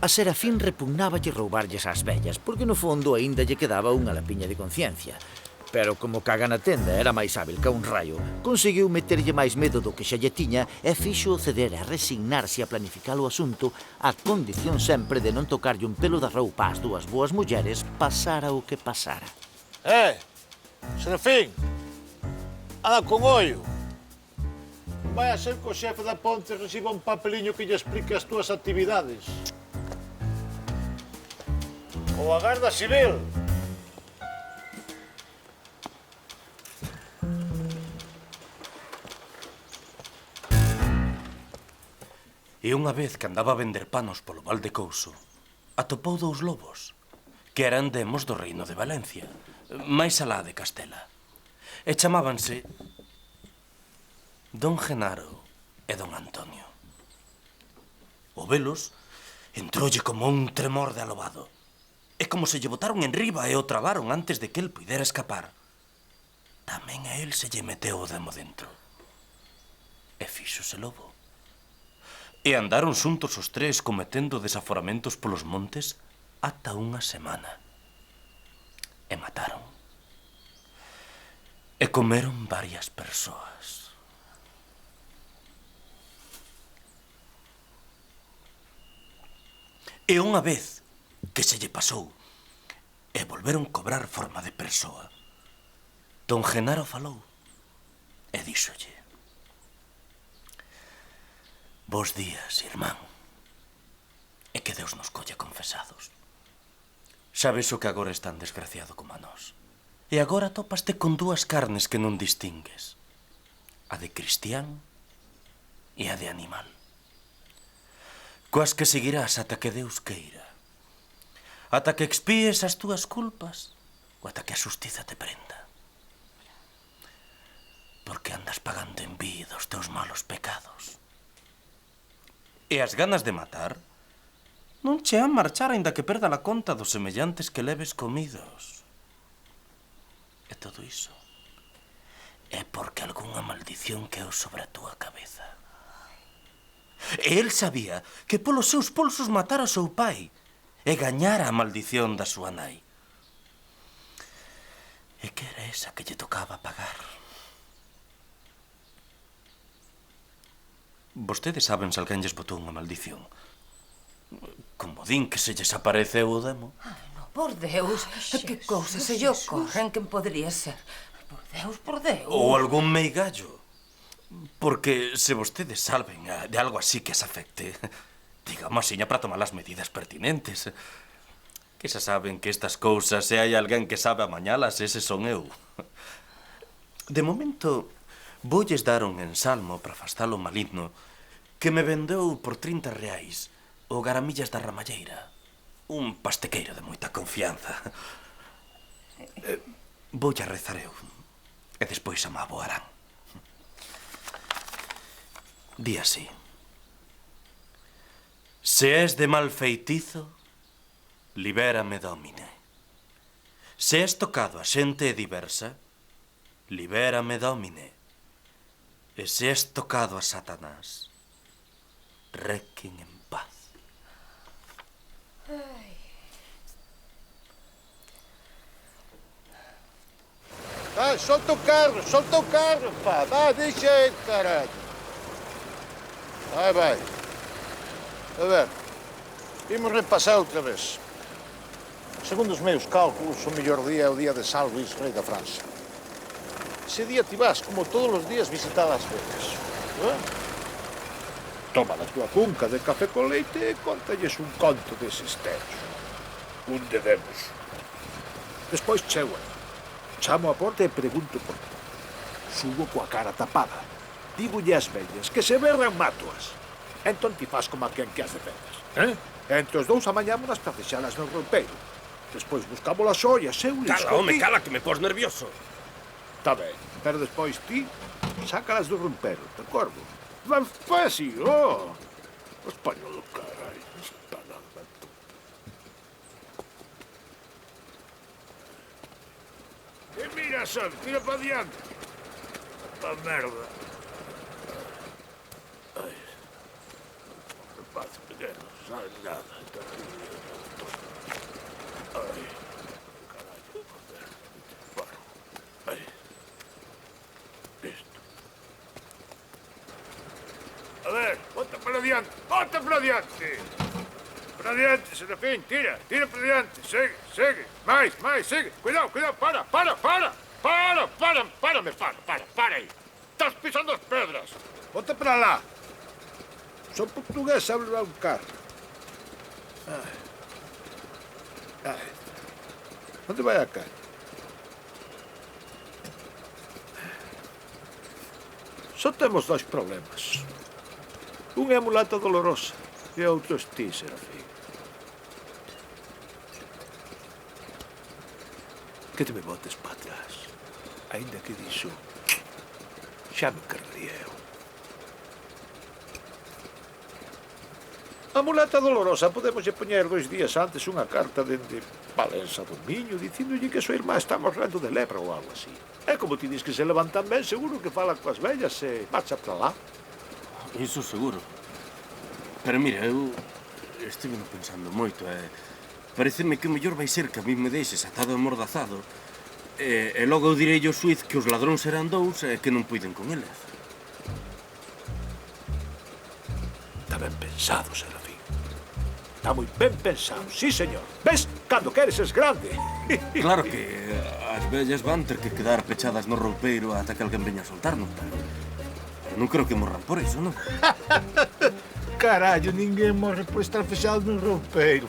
A Serafín repugnáballe roubarlles ás vellas, porque no fondo aínda lle quedaba unha lapiña de conciencia. Pero como caga na tenda era máis hábil que un raio, conseguiu meterlle máis medo do que xa lle tiña e fixo ceder a resignarse a planificar o asunto a condición sempre de non tocarlle un pelo da roupa ás dúas boas mulleres, pasara o que pasara.
Serafín, anda con ollo. Vai a ser que o xefe da ponte reciba un papeliño que lle explique as túas actividades. Ou a Garda Civil.
E unha vez que andaba a vender panos polo Val de Couso, atopou dous lobos, que eran demos do reino de Valencia, máis alá de Castela, e chamábanse Don Genaro e Don Antonio. O velos entroulle como un tremor de alobado, e como se lle botaron enriba e o trabaron antes de que el puidera escapar. Tamén a el se lle meteu o demo dentro, e fíxose lobo. E andaron xuntos os tres cometendo desaforamentos polos montes ata unha semana. E mataron. E comeron varias persoas. E unha vez que se lle pasou e volveron cobrar forma de persoa, Don Genaro falou e díxolle: Bos días, irmán. E que Deus nos colla confesados. Sabes o que agora é tan desgraciado como a nós. E agora topaste con dúas carnes que non distingues. A de cristián e a de animal. Coas que seguirás ata que Deus queira. Ata que expíes as túas culpas ou ata que a xustiza te prenda. Porque andas pagando en vida os teus malos pecados. E as ganas de matar non che han marchar aínda que perda a conta dos semellantes que leves comidos. E todo iso é porque algunha maldición queu sobre a túa cabeza. E el sabía que polos seus polsos matara o seu pai e gañara a maldición da súa nai. E que era esa que lle tocaba pagar. Vostedes saben se alguén lles botou unha maldición. Como din que se lles apareceu o demo.
Ai, no, por Deus, que cousas se lle ocorren, quen podría ser? Por Deus.
Ou algún meigallo. Porque se vostedes salven de algo así que as afecte, digamos asiña para tomar as medidas pertinentes. Que xa saben que estas cousas, se hai alguén que sabe amañalas, ese son eu. De momento, voulles dar un ensalmo para afastar o maligno que me vendeu por 30 reais o Garamillas da Ramalleira, un pastequeiro de moita confianza. Voulle rezar eu, e despois a aboarán. Di así: Se és de mal feitizo, libérame, Domine. Se és tocado a xente diversa, libérame, Domine. E se és tocado a Satanás, requien en paz.
Solta o carro, pá. Vai, deixa aí, caralho. Vai. A ver, imos repasar outra vez. Segundo os meus cálculos, o mellor día é o día de San Luís, rei da França. Ese día ti vas, como todos os días, visitar Las Vegas. Toma a túa cunca de café con leite e contalles un conto deses teus. Un de demos. Despois chego, chamo a porta e pregunto por ti. Subo coa cara tapada. Dígolle as vellas que se berran mátoas. Entón ti faz como a quen que as defendas. Entre os dous amañámonas para deixalas no roupeiro. Despois buscamos as ollas, eu e
Cala, home, cala, que me pos nervioso.
Está ben, pero despois ti sácalas do roupeiro, de acordo? Ben fácil, oh! O español, carai, está nada. E mira, Sol, tira para diante. Pa merda. Ai. Rapaz pequeno, sabe nada. Ai. Caralho, joder. Paro. adiante. Para adiante, Serafín, tira para adiante. Segue. Mais, segue. Cuidado, para aí. Estás pisando as pedras. Ponte para lá. Son portugués, sabe levar un carro. Onde vai a cara? Só temos dois problemas. Un é a mulata dolorosa e outro es ti, Serafín. Que te me botes para atrás. Ainda que diso xa me encargaría eu. A mulata dolorosa podemos poñer 2 días antes unha carta dende Valença do Miño dicíndolle que a súa irmá está morrendo de lepra ou algo así. E como ti dis que se levantan ben, seguro que fala coas vellas e marcha para lá.
Iso seguro. Pero mira, eu estive pensando moito e pareceme que o mellor vai ser que a mí me deixes atado e amordazado e logo eu direi ao xuiz que os ladróns eran 2 e que non puiden con eles.
Está ben pensado, Serafín. Está moi ben pensado, sí, señor. Ves? Cando queres es grande.
Claro que as vellas van ter que quedar pechadas no roupeiro ata que alguén veña a soltarnos, pero non creo que morran por iso, non?
Carallo, ninguén morre por estar fechado no roupeiro.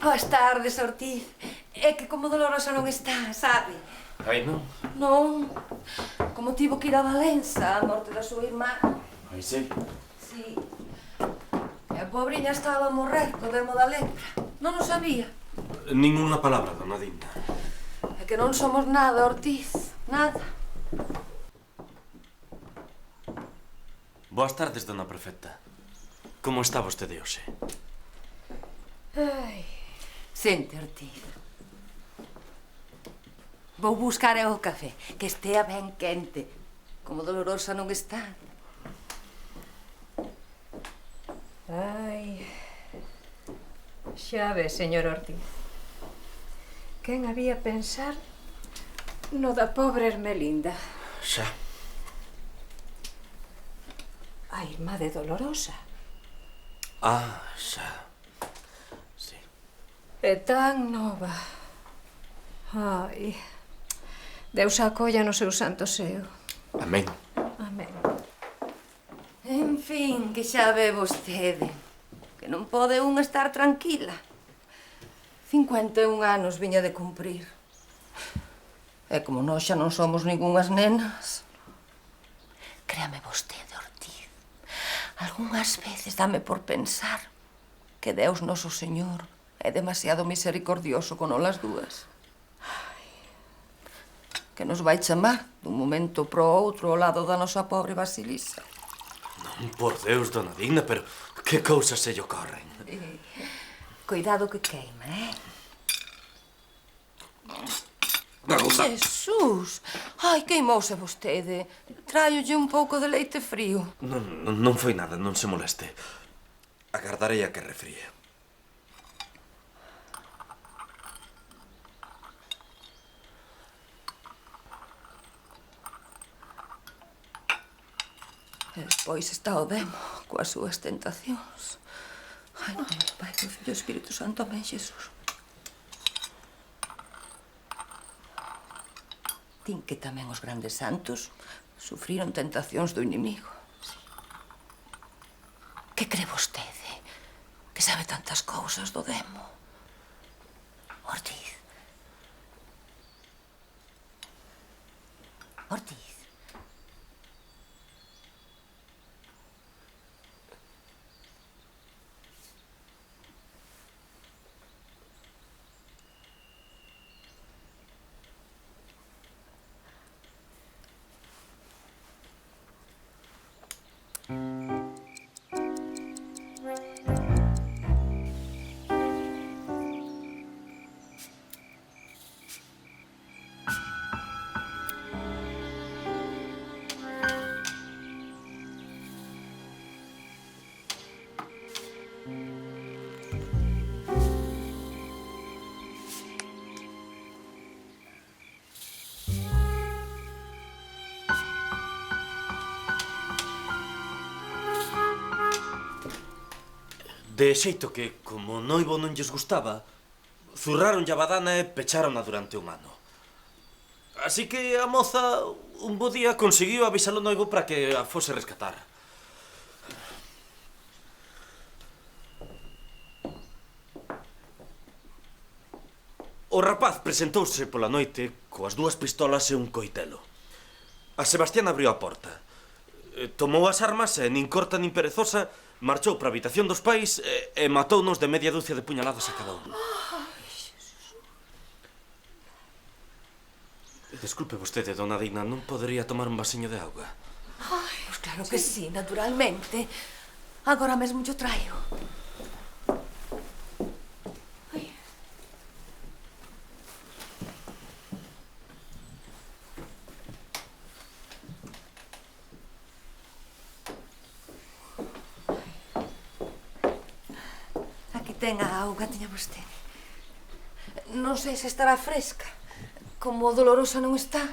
Boas tardes, Ortiz. É que como Dolorosa non está, sabe?
Ai, non?
Non. Como tivo que ir a Valença, a morte da súa irmá.
Ai, sí.
Sí. E a pobriña estaba a morrer co dermo da lepra. Non o sabía.
Ninguna palabra, dona Dinda.
É que non somos nada, Ortiz. Nada.
Boas tardes, dona prefecta. Como está vostede hoxe?
Ai... Sente, Ortiz. Vou buscar o café, que estea ben quente. Como Dolorosa non está.
Ai... Xa ve, señor Ortiz. Quen había pensar no da pobre Ermelinda?
Xa.
A irmá de Dolorosa.
Ah, xa.
É tan nova. Ai... Deus a acolla no seu santo seo.
Amén.
Amén.
En fin, que xa ve vostede. Que non pode unha estar tranquila. 51 anos viña de cumprir. E como nós xa non somos ningunhas nenas... Créame vostede, Ortiz. Algúnas veces dame por pensar que Deus Noso Señor é demasiado misericordioso con olas dúas. Que nos vai chamar dun momento pro outro ao lado da nosa pobre Basilisa.
Non, por Deus, dona Digna, pero que cousas se lle ocorren?
Cuidado que queima,
Jesús!
Ai, queimouse vostede. Tráiolle un pouco de leite frío.
Non foi nada, non se moleste. Agardarei a que refríe.
E despois está o demo, coas súas tentacións. Ai, non, Pai, do Filho e Espírito Santo, amén, Jesús. Tin que tamén os grandes santos Sufriron tentacións do inimigo. Que cree vostede? Que sabe tantas cousas do demo? Ortiz. Ortiz.
De xeito que, como o noivo non lles gustaba, zurraron a badana e pecharona durante un ano. Así que a moza, un bo día, conseguiu avisar o noivo para que a fose rescatar. O rapaz presentouse pola noite coas dúas pistolas e un coitelo. A Sebastián abriu a porta. Tomou as armas e, nin corta nin perezosa, marchou para a habitación dos pais e matounos de media dúcia de puñaladas a cada un. Desculpe vostede, dona Dina, non podería tomar un vasiño de auga?
Pois claro que sí, naturalmente. Agora mesmo yo traigo. Ten a auga, teña vostede. Non sei se estará fresca. Como dolorosa non está.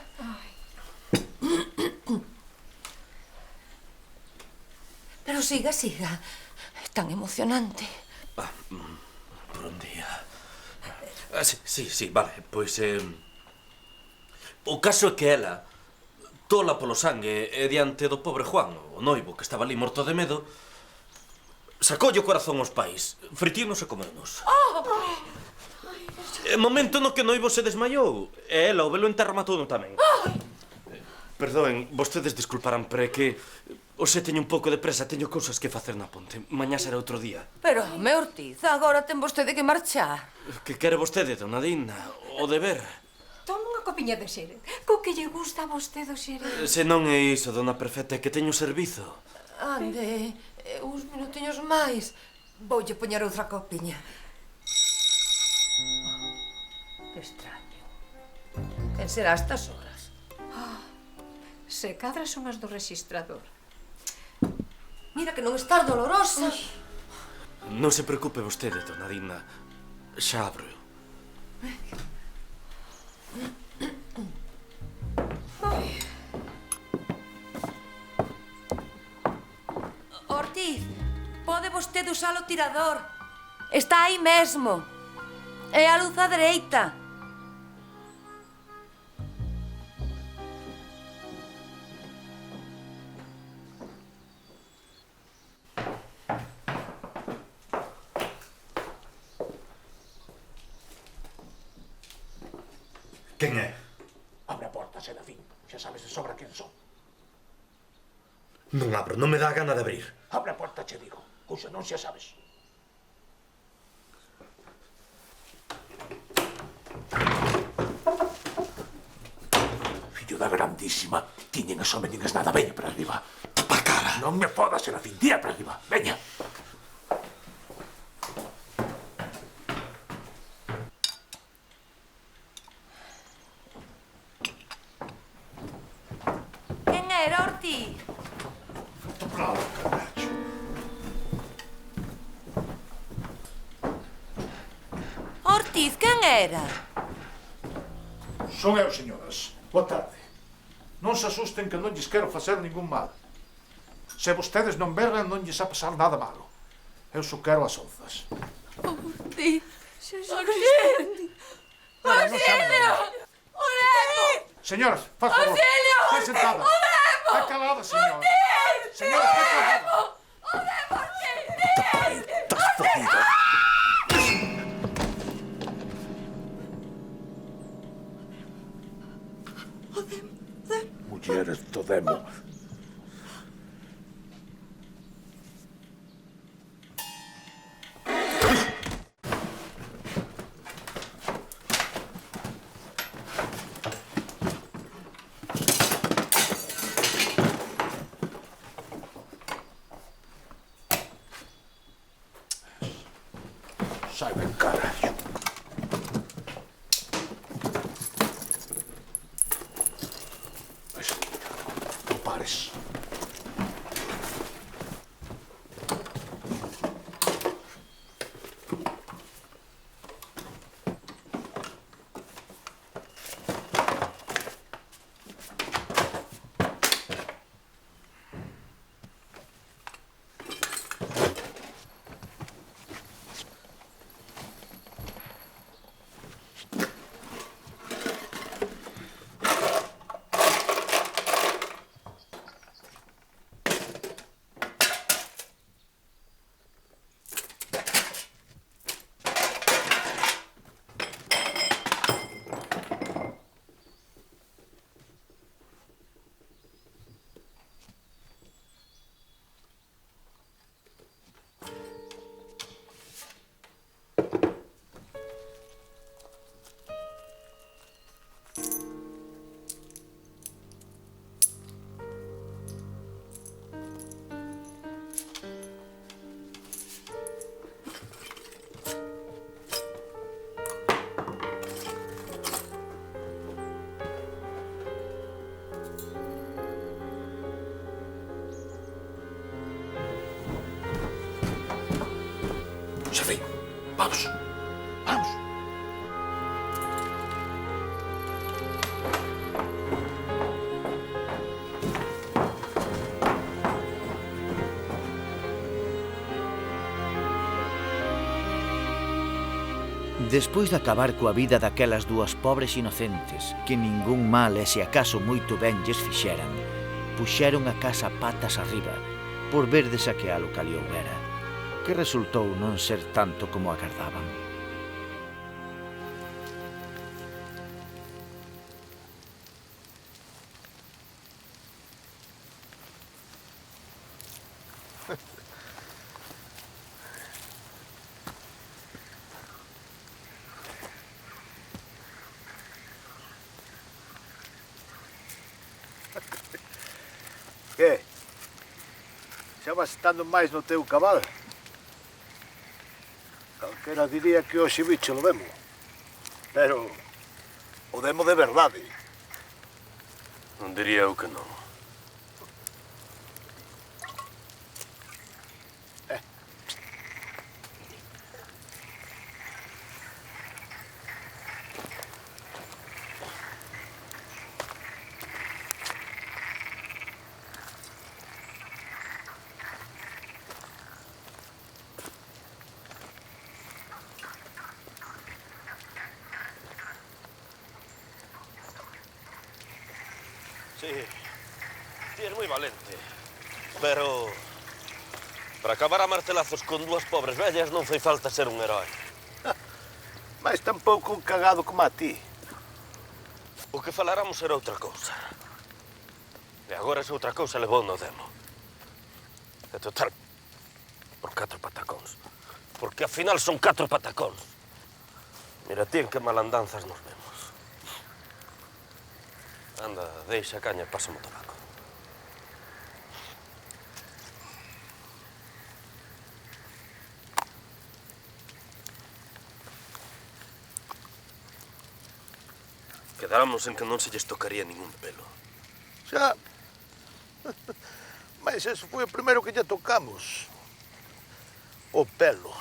Pero siga, siga. É tan emocionante.
Por un día. Sí, vale. Pois, o caso é que ela, tola polo sangue, e diante do pobre Juan, o noivo, que estaba ali morto de medo, sacoulle o corazón aos pais, fritinos e comeunos. E momento no que o noivo se desmaiou, e ela, o velo en terra, matouno tamén. Perdoen, vostedes disculparán, pero é que hoxe teño un pouco de presa, teño cousas que facer na ponte. Mañá será outro día.
Pero, home, Ortiz, agora ten vostede que marchar.
Que quere vostede, dona Dina? O deber?
Toma unha copiña de xere. Co que lle gusta a vostede o xere?
Se non é iso, dona Perfecta, é que teño servizo.
Ande, uns minutiños máis. Voulle poñer outra copiña. Que extraño. Quen será a estas horas?
Se cadra son as do rexistrador.
Mira que non está dolorosa.
Non se preocupe vostede, dona Dina. Xa abro.
Ortiz, pode vostede usar o tirador. Está aí mesmo. É a luz á dereita.
Quen é? Abre a porta, Serafín. Xa sabes de sobra quen son.
Non abro, non me dá gana de abrir.
Abre a porta, che digo. Cousa non xa sabes. Fillo da grandísima. Ti nin eso me digas nada. Veña para arriba. Pa cara. Non me fodas, Serafín. Tira para arriba. Veña.
Quen era, Ortiz? Ortiz, quen era?
Son eu, señoras. Boa tarde. Non se asusten que non lles quero facer ningún mal. Se vostedes non berran, non lles a pasar nada malo. Eu só quero as onzas.
Ortiz. Ortiz. Auxilio! O Nemo!
Señoras, faz favor.
Auxilio!
Estai sentada.
O Nemo!
Está calada, señora. Señora, está calada.
Estás fodida.
Mulleres do demo. Sai ben carallo. Non pares. Xavi, vamos. Vamos.
Despois de acabar coa vida daquelas dúas pobres inocentes, que ningún mal e se acaso moito ben lles fixeran, puxeron a casa patas arriba, por ver de saquear o que ali houbera, que resultou non ser tanto como agardaban.
Que? Xa vas estando máis no teu cabal? Calquera diría que hoxe bicho lo demo. Pero o demo de verdade.
Non diría eu que non.
Sí, ti és moi valente, pero para acabar a martelazos con dúas pobres vellas non fai falta ser un herói.
Mas tampouco un cagado como a ti.
O que faláramos era outra cousa. E agora esa outra cousa levou no demo. E total, por 4 patacóns. Porque ao final son 4 patacóns. Mira ti en que malandanzas nos vemos. Anda, deixa a caña e pásame o tabaco.
Quedáramos en que non se lles tocaría ningún pelo.
Xa. Mas eso foi o primeiro que lle tocamos. O pelo.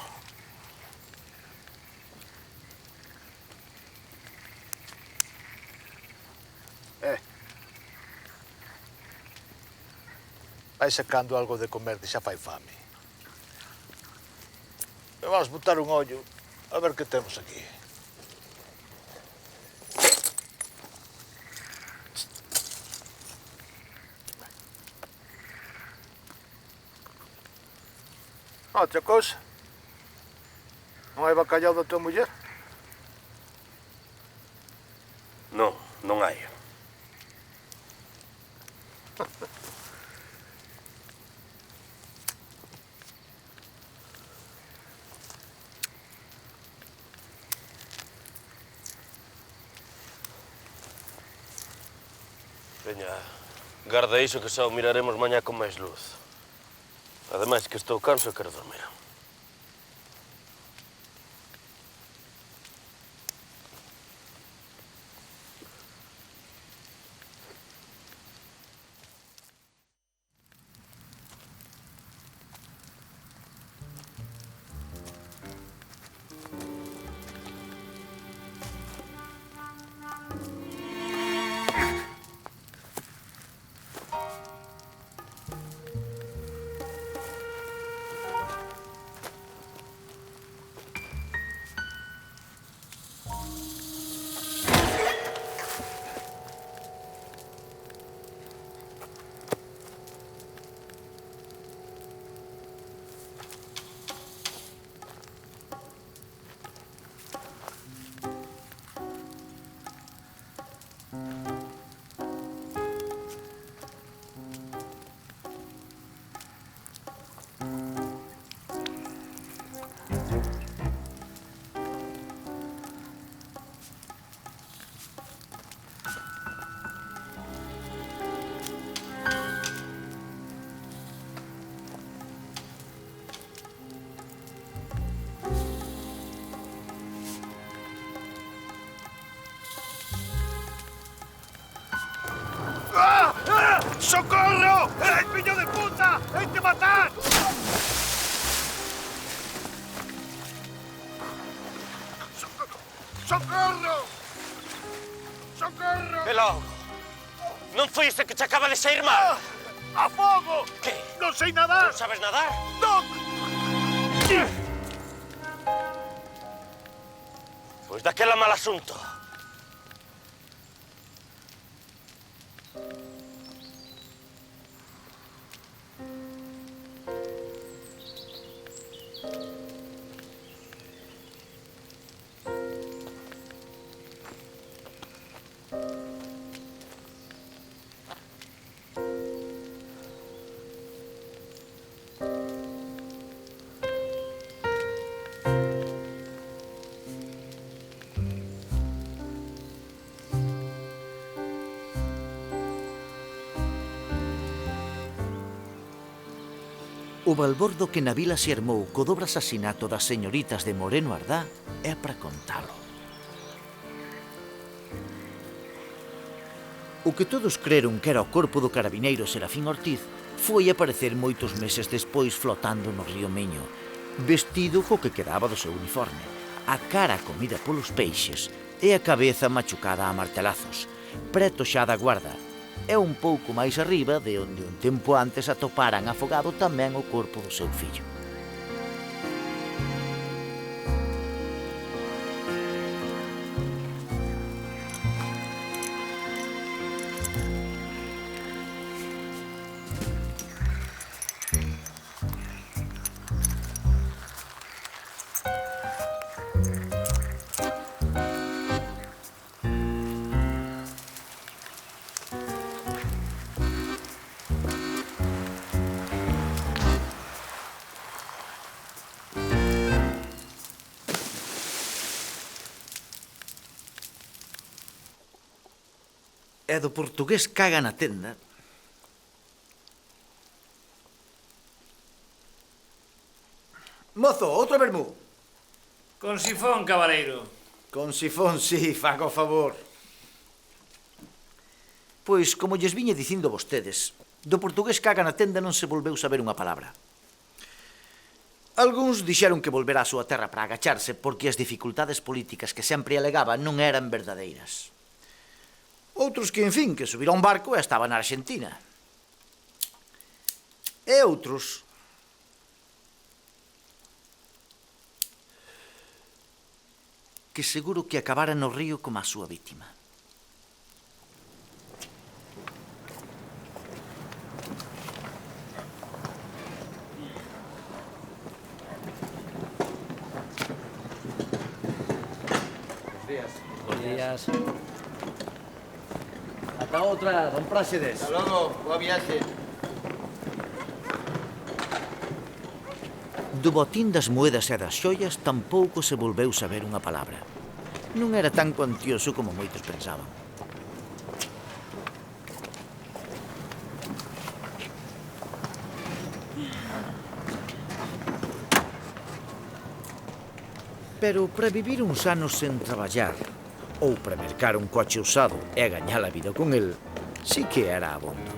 Vai sacando algo de comer, xa fai fame. E vamos botar un ollo a ver que temos aquí. Outra cousa. Non hai bacalhau da tua muller?
Non, non hai. Veña, garda iso que só o miraremos mañá con máis luz. Ademais que estou canso e quero dormir.
¡Socorro! ¡El pillo de puta! ¡Hay que matar! ¡Socorro! ¡Socorro!
E logo? Non foi isto que te acaba de sair mal?
¡A fogo!
Que?
¡Non sei nadar!
Non sabes nadar?
¡Non!
Pois daquela mal asunto.
O balbordo que na vila se armou co dobre asasinato das señoritas de Moreno Ardá é para contalo. O que todos creron que era o corpo do carabineiro Serafín Ortiz foi aparecer moitos meses despois flotando no río Miño, vestido co que quedaba do seu uniforme, a cara comida polos peixes e a cabeza machucada a martelazos, preto xa da guarda, e un pouco máis arriba de onde un tempo antes atoparan afogado tamén o corpo do seu fillo. E do portugués caga na tenda.
Mozo, outro vermú.
Con sifón, cabaleiro.
Con sifón, sí, faga o favor. Pois, como lles viñe dicindo vostedes, do portugués caga na tenda non se volveu saber unha palabra. Algúns dixeron que volverá á súa terra para agacharse porque as dificultades políticas que sempre alegaba non eran verdadeiras. Outros que, en fin, que subira a un barco e estaba na Argentina. E outros que seguro que acabara no río como a súa vítima.
días. Ata outra, don Práxedes.
Hasta logo, boa viaxe.
Do botín das moedas e das xoias tampouco se volveu saber unha palabra. Non era tan cuantioso como moitos pensaban. Pero para vivir uns anos sen traballar, ou para mercar un coche usado e gañar a vida con el, sí que era abondo.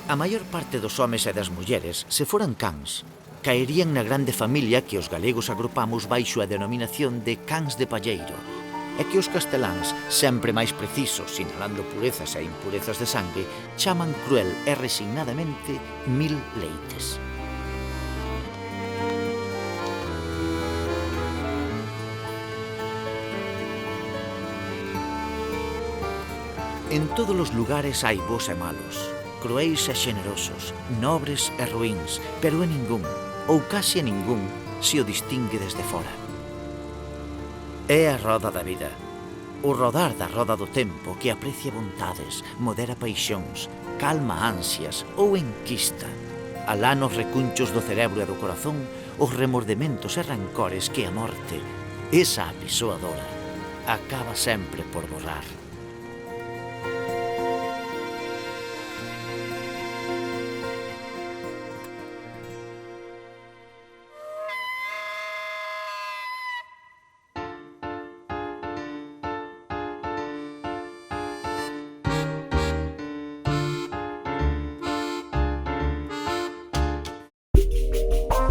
A maior parte dos homes e das mulleres, se foran cans, caerían na grande familia que os galegos agrupamos baixo a denominación de cans de palleiro, e que os casteláns, sempre máis precisos, sinalando purezas e impurezas de sangue, chaman cruel e resignadamente 1000 leites. En todos os lugares hai bos e malos, cruéis e xenerosos, nobres e ruíns, pero en ningún, ou case en ningún, se o distingue desde fora. É a roda da vida, o rodar da roda do tempo que aprecia vontades, modera paixóns, calma ansias ou enquista, alá nos recunchos do cerebro e do corazón os remordementos e rancores que a morte, esa apisoadora, acaba sempre por borrar.